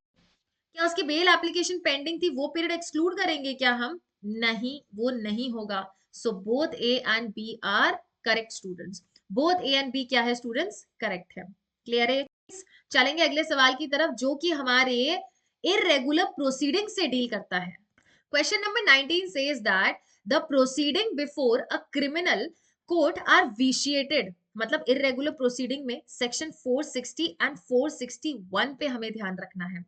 A: क्या उसकी बेल एप्लीकेशन पेंडिंग थी, वो पीरियड एक्सक्लूड करेंगे क्या हम? नहीं, वो नहीं होगा। So both A and B are correct students, both A and B क्या है स्टूडेंट्स? करेक्ट है। क्लियर है? चलेंगे अगले सवाल की तरफ जो कि हमारे इरेगुलर प्रोसीडिंग से डील करता है। Question number 19 says that the proceeding before a criminal court are vitiated, मतलब इरेगुलर प्रोसीडिंग में सेक्शन 460 एंड 461 पे हमें ध्यान रखना है।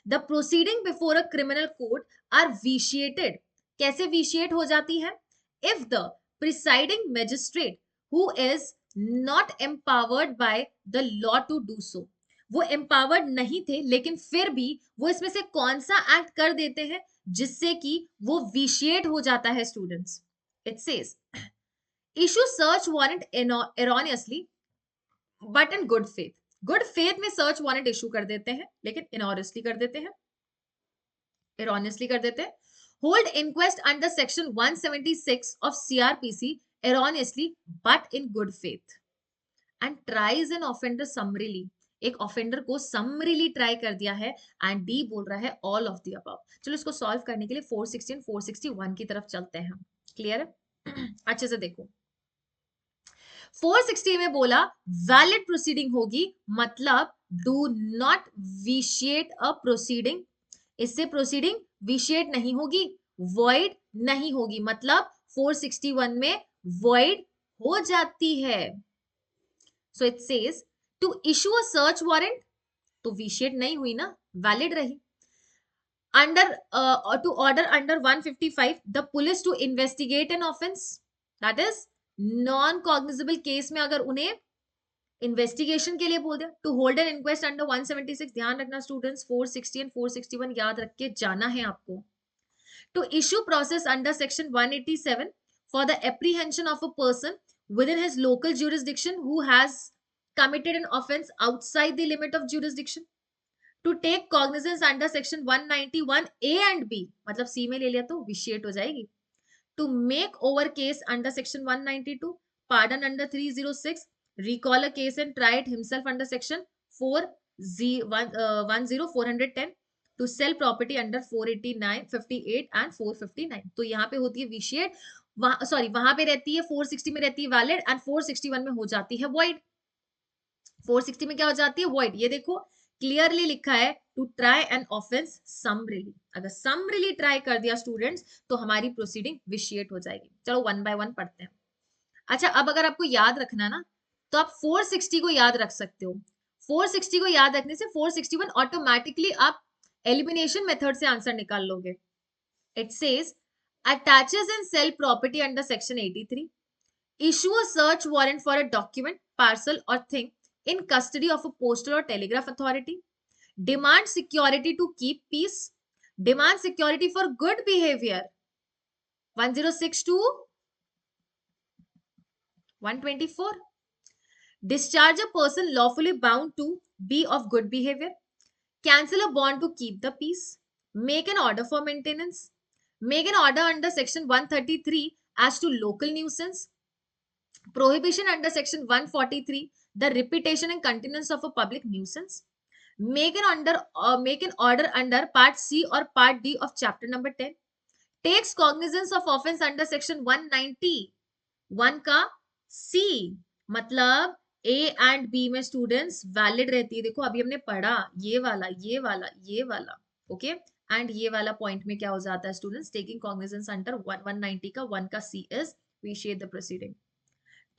A: The proceeding before a criminal court are vitiated, कैसे विशिएट हो जाती है? If the presiding magistrate who is not empowered by the law to do so, वो एम्पावर्ड नहीं थे लेकिन फिर भी वो इसमें से कौन सा एक्ट कर देते हैं जिससे कि वो विशिएट हो जाता है students. It says issue search warrant erroneously but in good faith, good faith में सर्च वारंट इशू कर देते हैं लेकिन इनऑनेस्टली कर देते हैं, एरोनियसली कर देते हैं। Hold inquest under section 176 of CrPC erroneously but in good faith and tries an offender summarily, एक ऑफेंडर को समरीली ट्राई कर दिया है एंड डी बोल रहा है ऑल ऑफ द अबव। चलो इसको सॉल्व करने के लिए 460 और 461 की तरफ चलते हैं। क्लियर है? अच्छे से देखो, 460 में बोला वैलिड प्रोसीडिंग होगी, मतलब do not vitiate a proceeding, इससे प्रोसीडिंग विशिएट नहीं होगी, वॉइड नहीं होगी, मतलब 461 में वॉइड हो जाती है। So it says to issue a search warrant, तो विशिएट नहीं हुई ना, वैलिड रही। Under to order under 155 the police to investigate an offence, that is non cognizable case में अगर उन्हें इन्वेस्टिगेशन के लिए बोल दिया, to hold N inquest under 176, ध्यान रखना स्टूडेंट्स 460 एंड 461 याद रख के जाना है आपको। To issue process under section 187 for the apprehension of a person within his local jurisdiction who has committed an offense outside the limit of jurisdiction, to take cognizance under section 191 A and B, मतलब C में ले लिया तो vitiate हो जाएगी, to make over case under section 192, pardon under 306, recall a case and try it himself under section 410, to sell property under 489, 58 and 459, तो यहाँ पे होती है विशिएट, सॉरी वहां पे रहती है 460 में रहती है वैलिड एंड 461 में हो जाती है वॉइड। 460 में क्या हो जाती है? वॉइड। ये देखो क्लियरली लिखा है to try an offence summarily, अगर समरीली ट्राई कर दिया स्टूडेंट्स तो हमारी प्रोसीडिंग विशिएट हो जाएगी। चलो वन बाय वन पढ़ते हैं। अच्छा, अब अगर आपको याद रखना ना तो आप 460 को याद रख सकते हो। 460 को याद रखने से 461 ऑटोमेटिकली आप एलिमिनेशन मेथड से आंसर निकाल लोगे। It says attaches and sell property under section 83, issue a search warrant for a document, parcel or thing in custody of a postal or telegraph authority, demand security to keep peace, demand security for good behavior, 106 to 124, discharge a person lawfully bound to be of good behavior, cancel a bond to keep the peace, make an order for maintenance, make an order under section 133 as to local nuisance, prohibition under section 143 the repetition and continuance of a public nuisance, make an order under part C or part D of chapter number 10, takes cognizance of offense under section 191 का C, मतलब A and B में students valid रहती है। देखो अभी हमने पढ़ा ये वाला ये वाला ये वाला, ओके एंड ये वाला पॉइंट में क्या हो जाता है स्टूडेंट्स, टेकिंग कॉग्निजेंस अंडर 190 का 1 का C is vitiate the proceeding.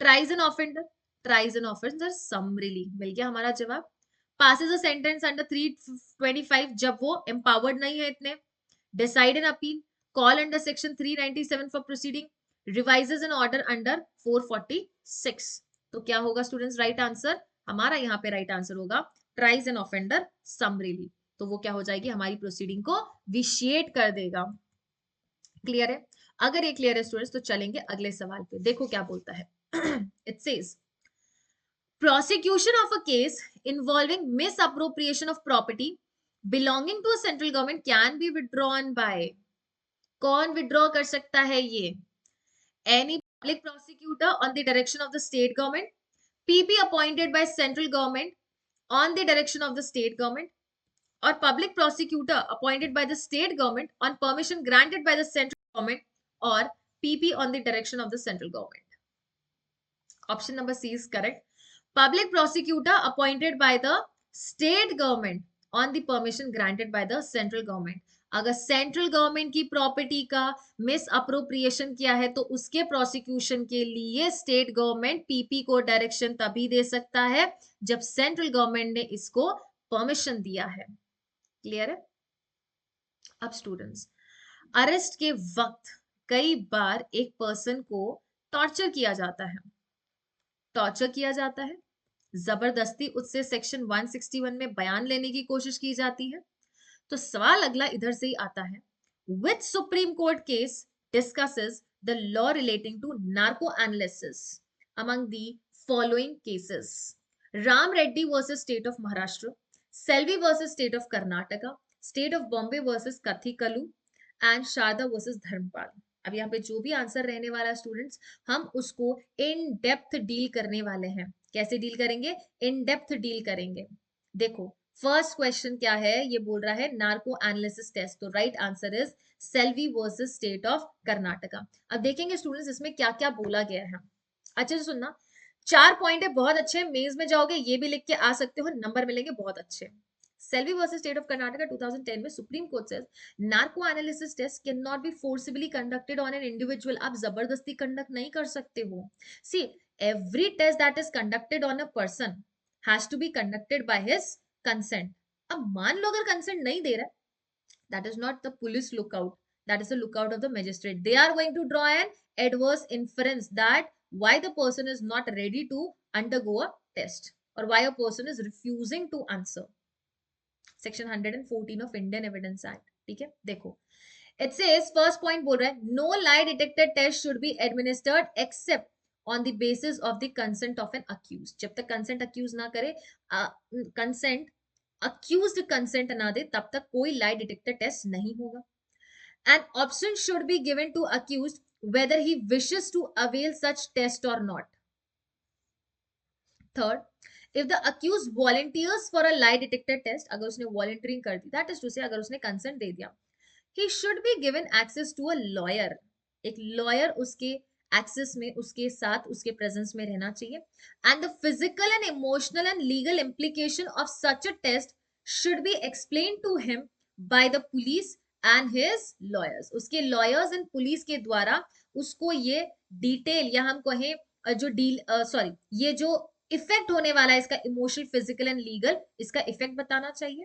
A: Tries an offender, tries an offender summarily, मिल गया हमारा जवाब। पासेस अ सेंटेंस अंडर 325 जब वो एम्पावर्ड नहीं है इतने, decide an appeal, call under section 397 for proceeding, revises an order under 446। तो क्या होगा स्टूडेंट्स राइट आंसर? हमारा यहाँ पे राइट आंसर होगा ट्राइज एन ऑफेंडर समरीली, तो वो क्या हो जाएगी हमारी प्रोसीडिंग को विशिएट कर देगा। क्लियर है? अगर ये क्लियर है स्टूडेंट्स तो चलेंगे अगले सवाल पे। देखो क्या बोलता है। It says prosecution of a case involving misappropriation of property belonging to a central government can be withdrawn by, कौन विड्रॉ कर सकता है ये? Any public prosecutor on the direction of the state government, PP appointed by central government on the direction of the state government, or public prosecutor appointed by the state government on permission granted by the central government, or PP on the direction of the central government. Option number C is correct. Public prosecutor appointed by the state government on the permission granted by the central government. अगर central government की property का miss appropriation किया है तो उसके prosecution के लिए state government PP को डायरेक्शन तभी दे सकता है जब सेंट्रल गवर्नमेंट ने इसको परमिशन दिया है. क्लियर है? अब स्टूडेंट्स, अरेस्ट के वक्त कई बार एक पर्सन को टॉर्चर किया जाता है. टॉर्चर किया जाता है, जबरदस्ती उससे सेक्शन 161 में बयान लेने की कोशिश की जाती है. तो सवाल अगला इधर से ही आता है, which Supreme Court case discusses the law relating to narco analysis among the following cases? Ram Reddy versus State of Maharashtra, Selvi versus State of Karnataka, State of Bombay versus Kathikalu, and Sharda versus Dharmpal. अब यहाँ पे जो भी answer रहने वाला है students, हम उसको इन डेप्थ डील करने वाले हैं. कैसे डील करेंगे? इन डेप्थ डील करेंगे. देखो, फर्स्ट क्वेश्चन क्या है? ये बोल रहा है नार्को एनालिसिस टेस्ट. तो right answer is Selvi versus state of Karnataka. अब देखेंगे स्टूडेंट्स इसमें क्या क्या बोला गया है. अच्छे से सुनना, 4 पॉइंट है, बहुत अच्छे. मेज में जाओगे ये भी लिख के आ सकते हो, नंबर मिलेंगे बहुत अच्छे. Selvi versus state of Karnataka 2010 में supreme court says narco analysis test can not be forcibly conducted on an individual. आप जबरदस्ती कंडक्ट नहीं कर सकते हो. See, every test that is conducted on a person has to be conducted by his consent. अब मान लो अगर कंसेंट नहीं दे रहा है, that is not the police lookout, that is the lookout of the magistrate. They are going to draw an adverse inference that why the person is not ready to undergo a test or why a person is refusing to answer. Section 114 of Indian Evidence Act. ठीक है, देखो, it says first point बोल रहा है no lie detector test should be administered except on the basis of the consent of an accused. जब तक consent accused ना करे, consent accused consent ना दे, तब तक कोई lie detector test नहीं होगा. An option should be given to accused whether he wishes to avail such test or not. Third, if the accused volunteers for a lie detector test, अगर उसने volunteering कर दी, that is to say अगर उसने consent दे दिया, he should be given access to a lawyer. एक lawyer उसके access में, उसके साथ, उसके presence में रहना चाहिए. And the physical and emotional and legal implication of such a test should be explained to him by the police and his lawyers. उसके lawyers and police के द्वारा उसको ये detail या हम कहें जो डील ये जो इफेक्ट होने वाला है इसका इमोशनल, फिजिकल एंड लीगल, इसका इफेक्ट बताना चाहिए.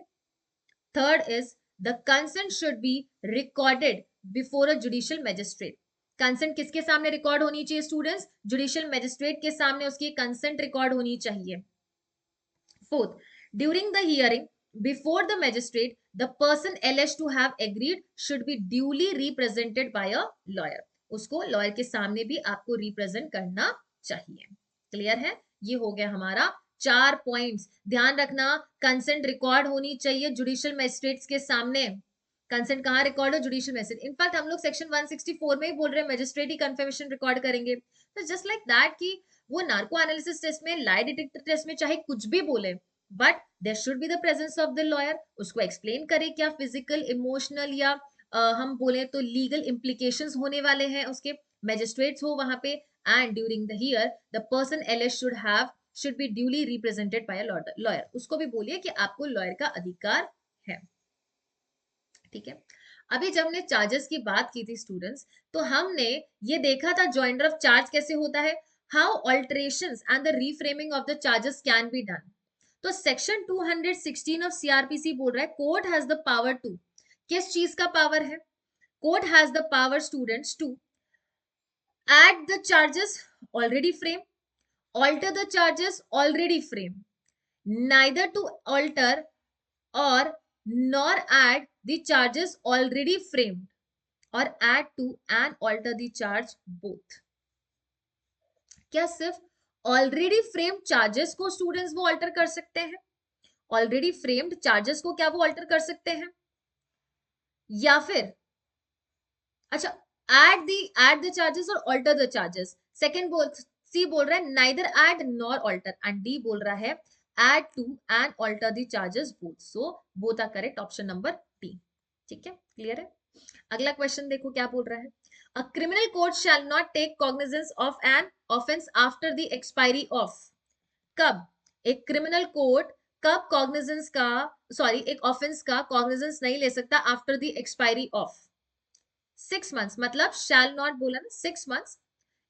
A: Third is the consent should be recorded before a judicial magistrate. Consent किसके सामने रिकॉर्ड होनी चाहिए स्टूडेंट्स? जुडिशियल मैजिस्ट्रेट के सामने उसकी कंसेंट रिकॉर्ड होनी चाहिए. Fourth, during the hearing before the magistrate, the person alleged to have agreed should be duly represented by a lawyer. उसको लॉयर के सामने भी आपको रिप्रेजेंट करना चाहिए. क्लियर है? ये हो गया हमारा 4 पॉइंट्स. ध्यान रखना, कंसेंट रिकॉर्ड होनी चाहिए जुडिशियल मैजिस्ट्रेट्स के सामने. कंसेंट कहाँ रिकॉर्ड हो? Judicial magistrate. इनफैक्ट हम लोग सेक्शन 164 में ही बोल रहे हैं मैजिस्ट्रेट ही कंफर्मेशन रिकॉर्ड करेंगे. तो जस्ट लाइक दैट कि वो नार्को एनालिसिस टेस्ट में, लाई डिटेक्टर टेस्ट में चाहे कुछ भी बोले, but there should be the presence of the lawyer. उसको एक्सप्लेन करे क्या फिजिकल, इमोशनल या हम बोले तो लीगल इम्प्लीकेशंस होने वाले हैं उसके. मैजिस्ट्रेट्स हो वहां पे. And during the here the person एलिज्ड should be duly represented by a lawyer. उसको भी बोलिए कि आपको लॉयर का अधिकार है. ठीक है, अभी जब हमने चार्जेस की बात की थी स्टूडेंट्स, तो हमने ये देखा था जॉइंडर ऑफ चार्ज कैसे होता है, how alterations and the reframing of the charges can be done. तो सेक्शन 216 ऑफ सीआरपीसी बोल रहा है court has the power to, किस चीज का पावर है? Court has the power students to add the charges already framed, alter the charges already framed, neither to alter or nor add the charges already framed, or add to and alter the charge both. क्या सिर्फ already framed charges को students वो alter कर सकते हैं? Already framed charges को क्या वो अल्टर कर सकते हैं? या फिर अच्छा add the charges or alter the charges. Second C बोल रहा है neither add nor alter, and D बोल रहा है add to and alter the charges both, so both are correct, option number D. ठीक है, क्लियर है। अगला क्वेश्चन देखो क्या बोल रहा है, a criminal court shall not take cognizance of an offence after the expiry of, कब एक क्रिमिनल कोर्ट कब कॉग्निजेंस का, सॉरी एक ऑफेंस का कॉग्निजेंस नहीं ले सकता after the expiry of 6 months, मतलब शैल नॉट बोला ना 6 months,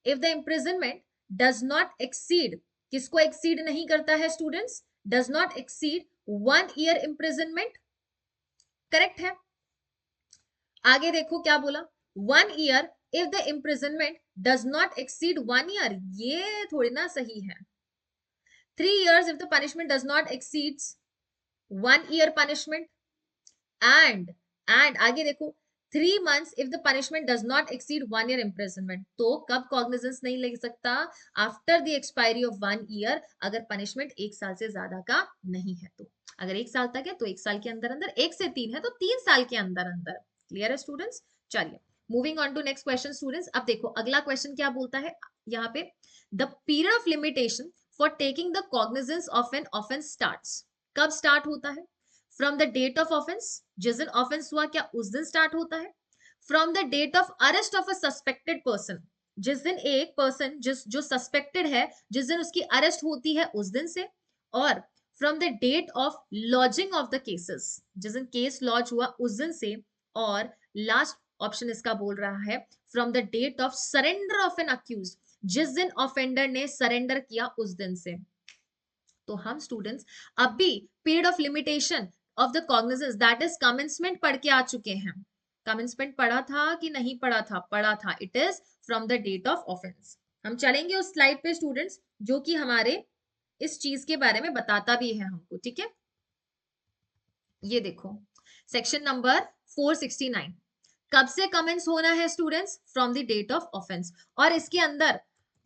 A: if the imprisonment does not exceed, किसको एक्सीड नहीं करता है students, does not exceed 1 year imprisonment, correct है। आगे देखो क्या बोला, 1 year if the imprisonment does not exceed 1 year, ये थोड़ी ना सही है। 3 years if the punishment does not exceeds 1 year punishment, and आगे देखो 3 months if the punishment does not exceed 1 year imprisonment, तो कब कॉग्निजेंस नहीं ले सकता, after the expiry of 1 year, अगर पनिशमेंट 1 साल से ज्यादा का नहीं है तो, अगर 1 साल तक है तो 1 साल के अंदर अंदर, 1 से 3 है तो 3 साल के अंदर अंदर। क्लियर है स्टूडेंट्स, चलिए moving on to next question students. अब देखो अगला क्वेश्चन क्या बोलता है यहाँ पे, the period of limitation for taking the cognizance of an offence starts, कब स्टार्ट होता है, from the date of offence, जिस दिन ऑफेंस हुआ क्या उस दिन स्टार्ट होता है, from the date of arrest of a suspected person, जिस दिन एक पर्सन जो सस्पेक्टेड है जिस दिन उसकी अरेस्ट होती है उस दिन से, और from the date of lodging of the cases, जिस दिन केस लॉज हुआ उस दिन से, और लास्ट ऑप्शन इसका बोल रहा है from the date of surrender of an accused, जिस दिन ऑफेंडर ने सरेंडर किया उस दिन से। तो हम स्टूडेंट्स अभी period of limitation of the cognizance that is commencement पढ़ के आ चुके हैं। कमेंसमेंट पढ़ा था कि नहीं पढ़ा था, पढ़ा था, it is from the date of offence. हम चलेंगे उस स्लाइड पे स्टूडेंट्स जो कि हमारे इस चीज के बारे में बताता भी है हमको, ठीक है। ये देखो सेक्शन नंबर 469, कब से कमेंस होना है students, from the date of offence, और इसके अंदर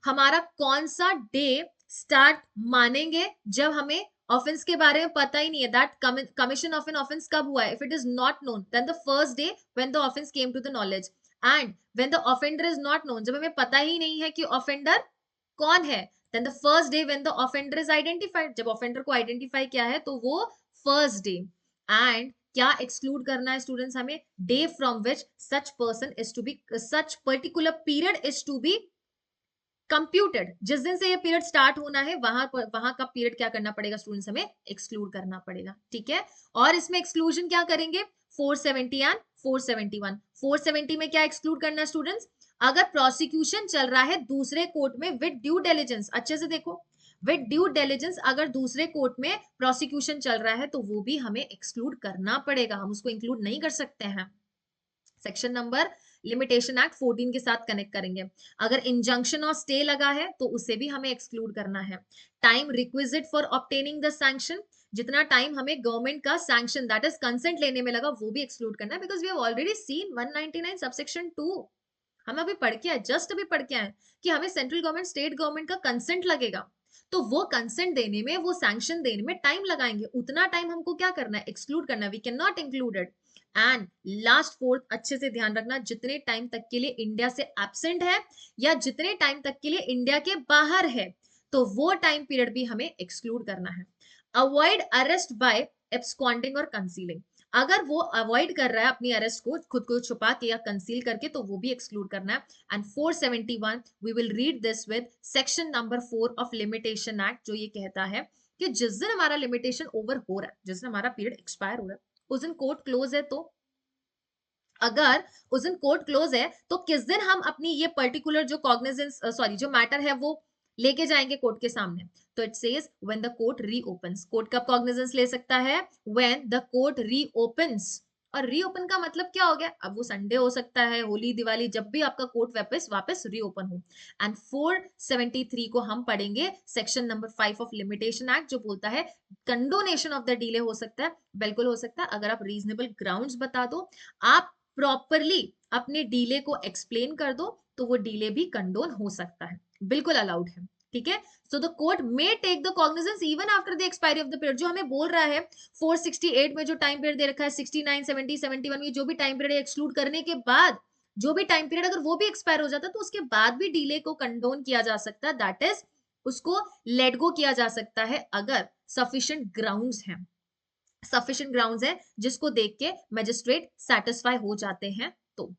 A: हमारा कौन सा डे स्टार्ट मानेंगे जब हमें ऑफेंस के बारे में पता ही नहीं है, that commission of an offence कब हुआ है, if it is not known then the first day when the offence came to the knowledge, and when the offender is not known, जब हमें पता ही नहीं है कि ऑफेंडर कौन है, then the first day when the offender is identified, जब ऑफेंडर को आइडेंटिफाई किया है तो वो फर्स्ट डे। एंड क्या एक्सक्लूड करना है स्टूडेंट्स हमें, day from which such person is to be, such particular period is to be computed, जिस दिन से ये पीरियड स्टार्ट होना है वहां का पीरियड क्या करना पड़ेगा स्टूडेंट्स, हमें एक्सक्लूड करना पड़ेगा, ठीक है। और इसमें एक्सक्लूजन क्या करेंगे, 470 एंड 471। 470 में क्या एक्सक्लूड करना है स्टूडेंट्स, अगर प्रोसिक्यूशन चल रहा है दूसरे कोर्ट में विद ड्यू डिलिजेंस, अच्छे से देखो, विद ड्यू डिलिजेंस अगर दूसरे कोर्ट में प्रोसिक्यूशन चल रहा है तो वो भी हमें एक्सक्लूड करना पड़ेगा, हम उसको इंक्लूड नहीं कर सकते हैं। सेक्शन नंबर लिमिटेशन एक्ट 14 के साथ कनेक्ट करेंगे। अगर इंजंक्शन और स्टे लगा है तो उसे भी हमें एक्सक्लूड करना है। Time requisite for obtaining the sanction, जितना टाइम हमें गवर्नमेंट का सैंक्शन दैट इज कंसेंट लेने में लगा वो भी एक्सक्लूड करना है, because we have already seen 199 subsection 2, हम अभी पढ़ के आए, जस्ट अभी पढ़ के आए कि हमें सेंट्रल गवर्नमेंट स्टेट गवर्नमेंट का कंसेंट लगेगा, तो वो कंसेंट देने में, वो सैंक्शन देने में टाइम लगाएंगे, उतना टाइम हमको क्या करना है, एक्सक्लूड करना है, we can not included. And last fourth अच्छे से ध्यान रखना, जितने टाइम तक के लिए इंडिया से एब्सेंट है या जितने टाइम तक के लिए इंडिया के बाहर है तो वो टाइम पीरियड भी हमें एक्सक्लूड करना है। अवॉइड अरेस्ट बाय एब्सकॉन्डिंग और कंसीलिंग, अगर वो अवॉइड कर रहा है अपनी अरेस्ट को, खुद को छुपा के या कंसील करके, तो वो भी एक्सक्लूड करना है। And 471 we will read this with section number 4 of limitation act, जो ये कहता है कि जिस दिन हमारा लिमिटेशन ओवर हो रहा है, जिस दिन हमारा पीरियड एक्सपायर हो रहा है उस दिन कोर्ट क्लोज है, तो अगर उस दिन कोर्ट क्लोज है तो किस दिन हम अपनी ये पर्टिकुलर जो कॉग्निजेंस सॉरी जो मैटर है वो लेके जाएंगे कोर्ट के सामने, तो it says when the court reopens, court कब कॉग्निजेंस ले सकता है, व्हेन द कोर्ट रीओपन्स, और रीओपन का मतलब क्या हो गया, अब वो संडे हो सकता है, होली दिवाली, जब भी आपका कोर्ट वापस रीओपन हो। एंड 473 को हम पढ़ेंगे section number 5 of limitation act, जो बोलता है कंडोनेशन ऑफ द डिले हो सकता है, बिल्कुल हो सकता है, अगर आप रीजनेबल ग्राउंड्स बता दो, आप प्रॉपरली अपने डीले को एक्सप्लेन कर दो, तो वो डीले भी कंडोन हो सकता है, बिल्कुल अलाउड है, ठीक है। So the court may take the cognizance even after the expiry of the period, जो हमें बोल रहा है 468 में जो टाइम पीरियड दे रखा है, 69 70 71 में जो भी टाइम पीरियड एक्सक्लूड करने के बाद जो भी टाइम पीरियड अगर वो भी एक्सपायर हो जाता है तो उसके बाद भी डिले को कंडोन किया जा सकता है, दैट इज उसको लेट गो किया जा सकता है अगर सफिशिएंट ग्राउंड्स हैं, सफिशिएंट ग्राउंड्स हैं जिसको देख के मजिस्ट्रेट सेटिस्फाई हो जाते हैं। तो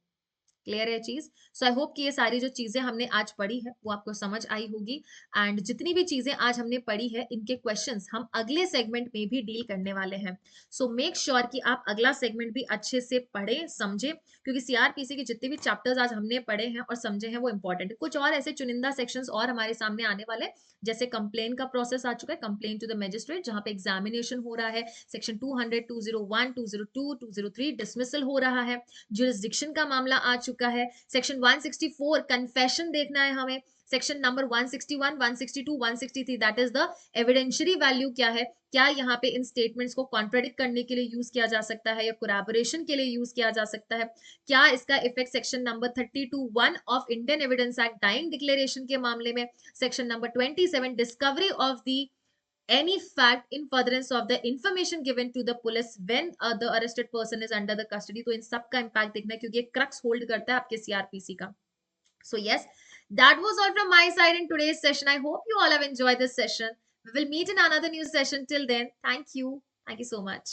A: क्लियर है चीज। सो आई होप कि ये सारी जो चीजें हमने आज पढ़ी है वो आपको समझ आई होगी। एंड जितनी भी चीजें आज हमने पढ़ी है इनके क्वेश्चंस हम अगले सेगमेंट में भी डील करने वाले हैं। सो मेक श्योर कि आप अगला सेगमेंट भी अच्छे से पढ़े समझे, क्योंकि सीआरपीसी के जितने भी चैप्टर्स आज हमने पढ़े हैं और समझे हैं वो इंपॉर्टेंट है। कुछ और ऐसे चुनिंदा सेक्शंस और हमारे सामने आने वाले, जैसे कंप्लेन का प्रोसेस आ चुका है, कंप्लेन टू द मजिस्ट्रेट, जहां पे एग्जामिनेशन हो रहा है, सेक्शन 200, 201, 202, 203 डिसमिसल हो रहा है, जुरिस्डिक्शन का मामला आ चुका है, सेक्शन 164 कन्फेशन देखना है हमें, section number 161, 162, 163 that is the evidentiary value क्या है, क्या यहाँ पे इन स्टेटमेंट्स को कॉन्ट्राडिक्ट करने के लिए यूज किया जा सकता है या कोलैबोरेशन के लिए यूज किया जा सकता है, क्या इसका effect section number 32(1) of Indian evidence act dying declaration के मामले में, section number 27 discovery of the any fact in furtherance of the information given to the police when the arrested person is under the custody। तो इन सब का impact देखना है क्योंकि ये क्रक्स होल्ड करता है आपके सीआरपीसी का। So yes, that was all from my side in today's session. I hope you all have enjoyed this session. We will meet in another new session. Till then, thank you so much.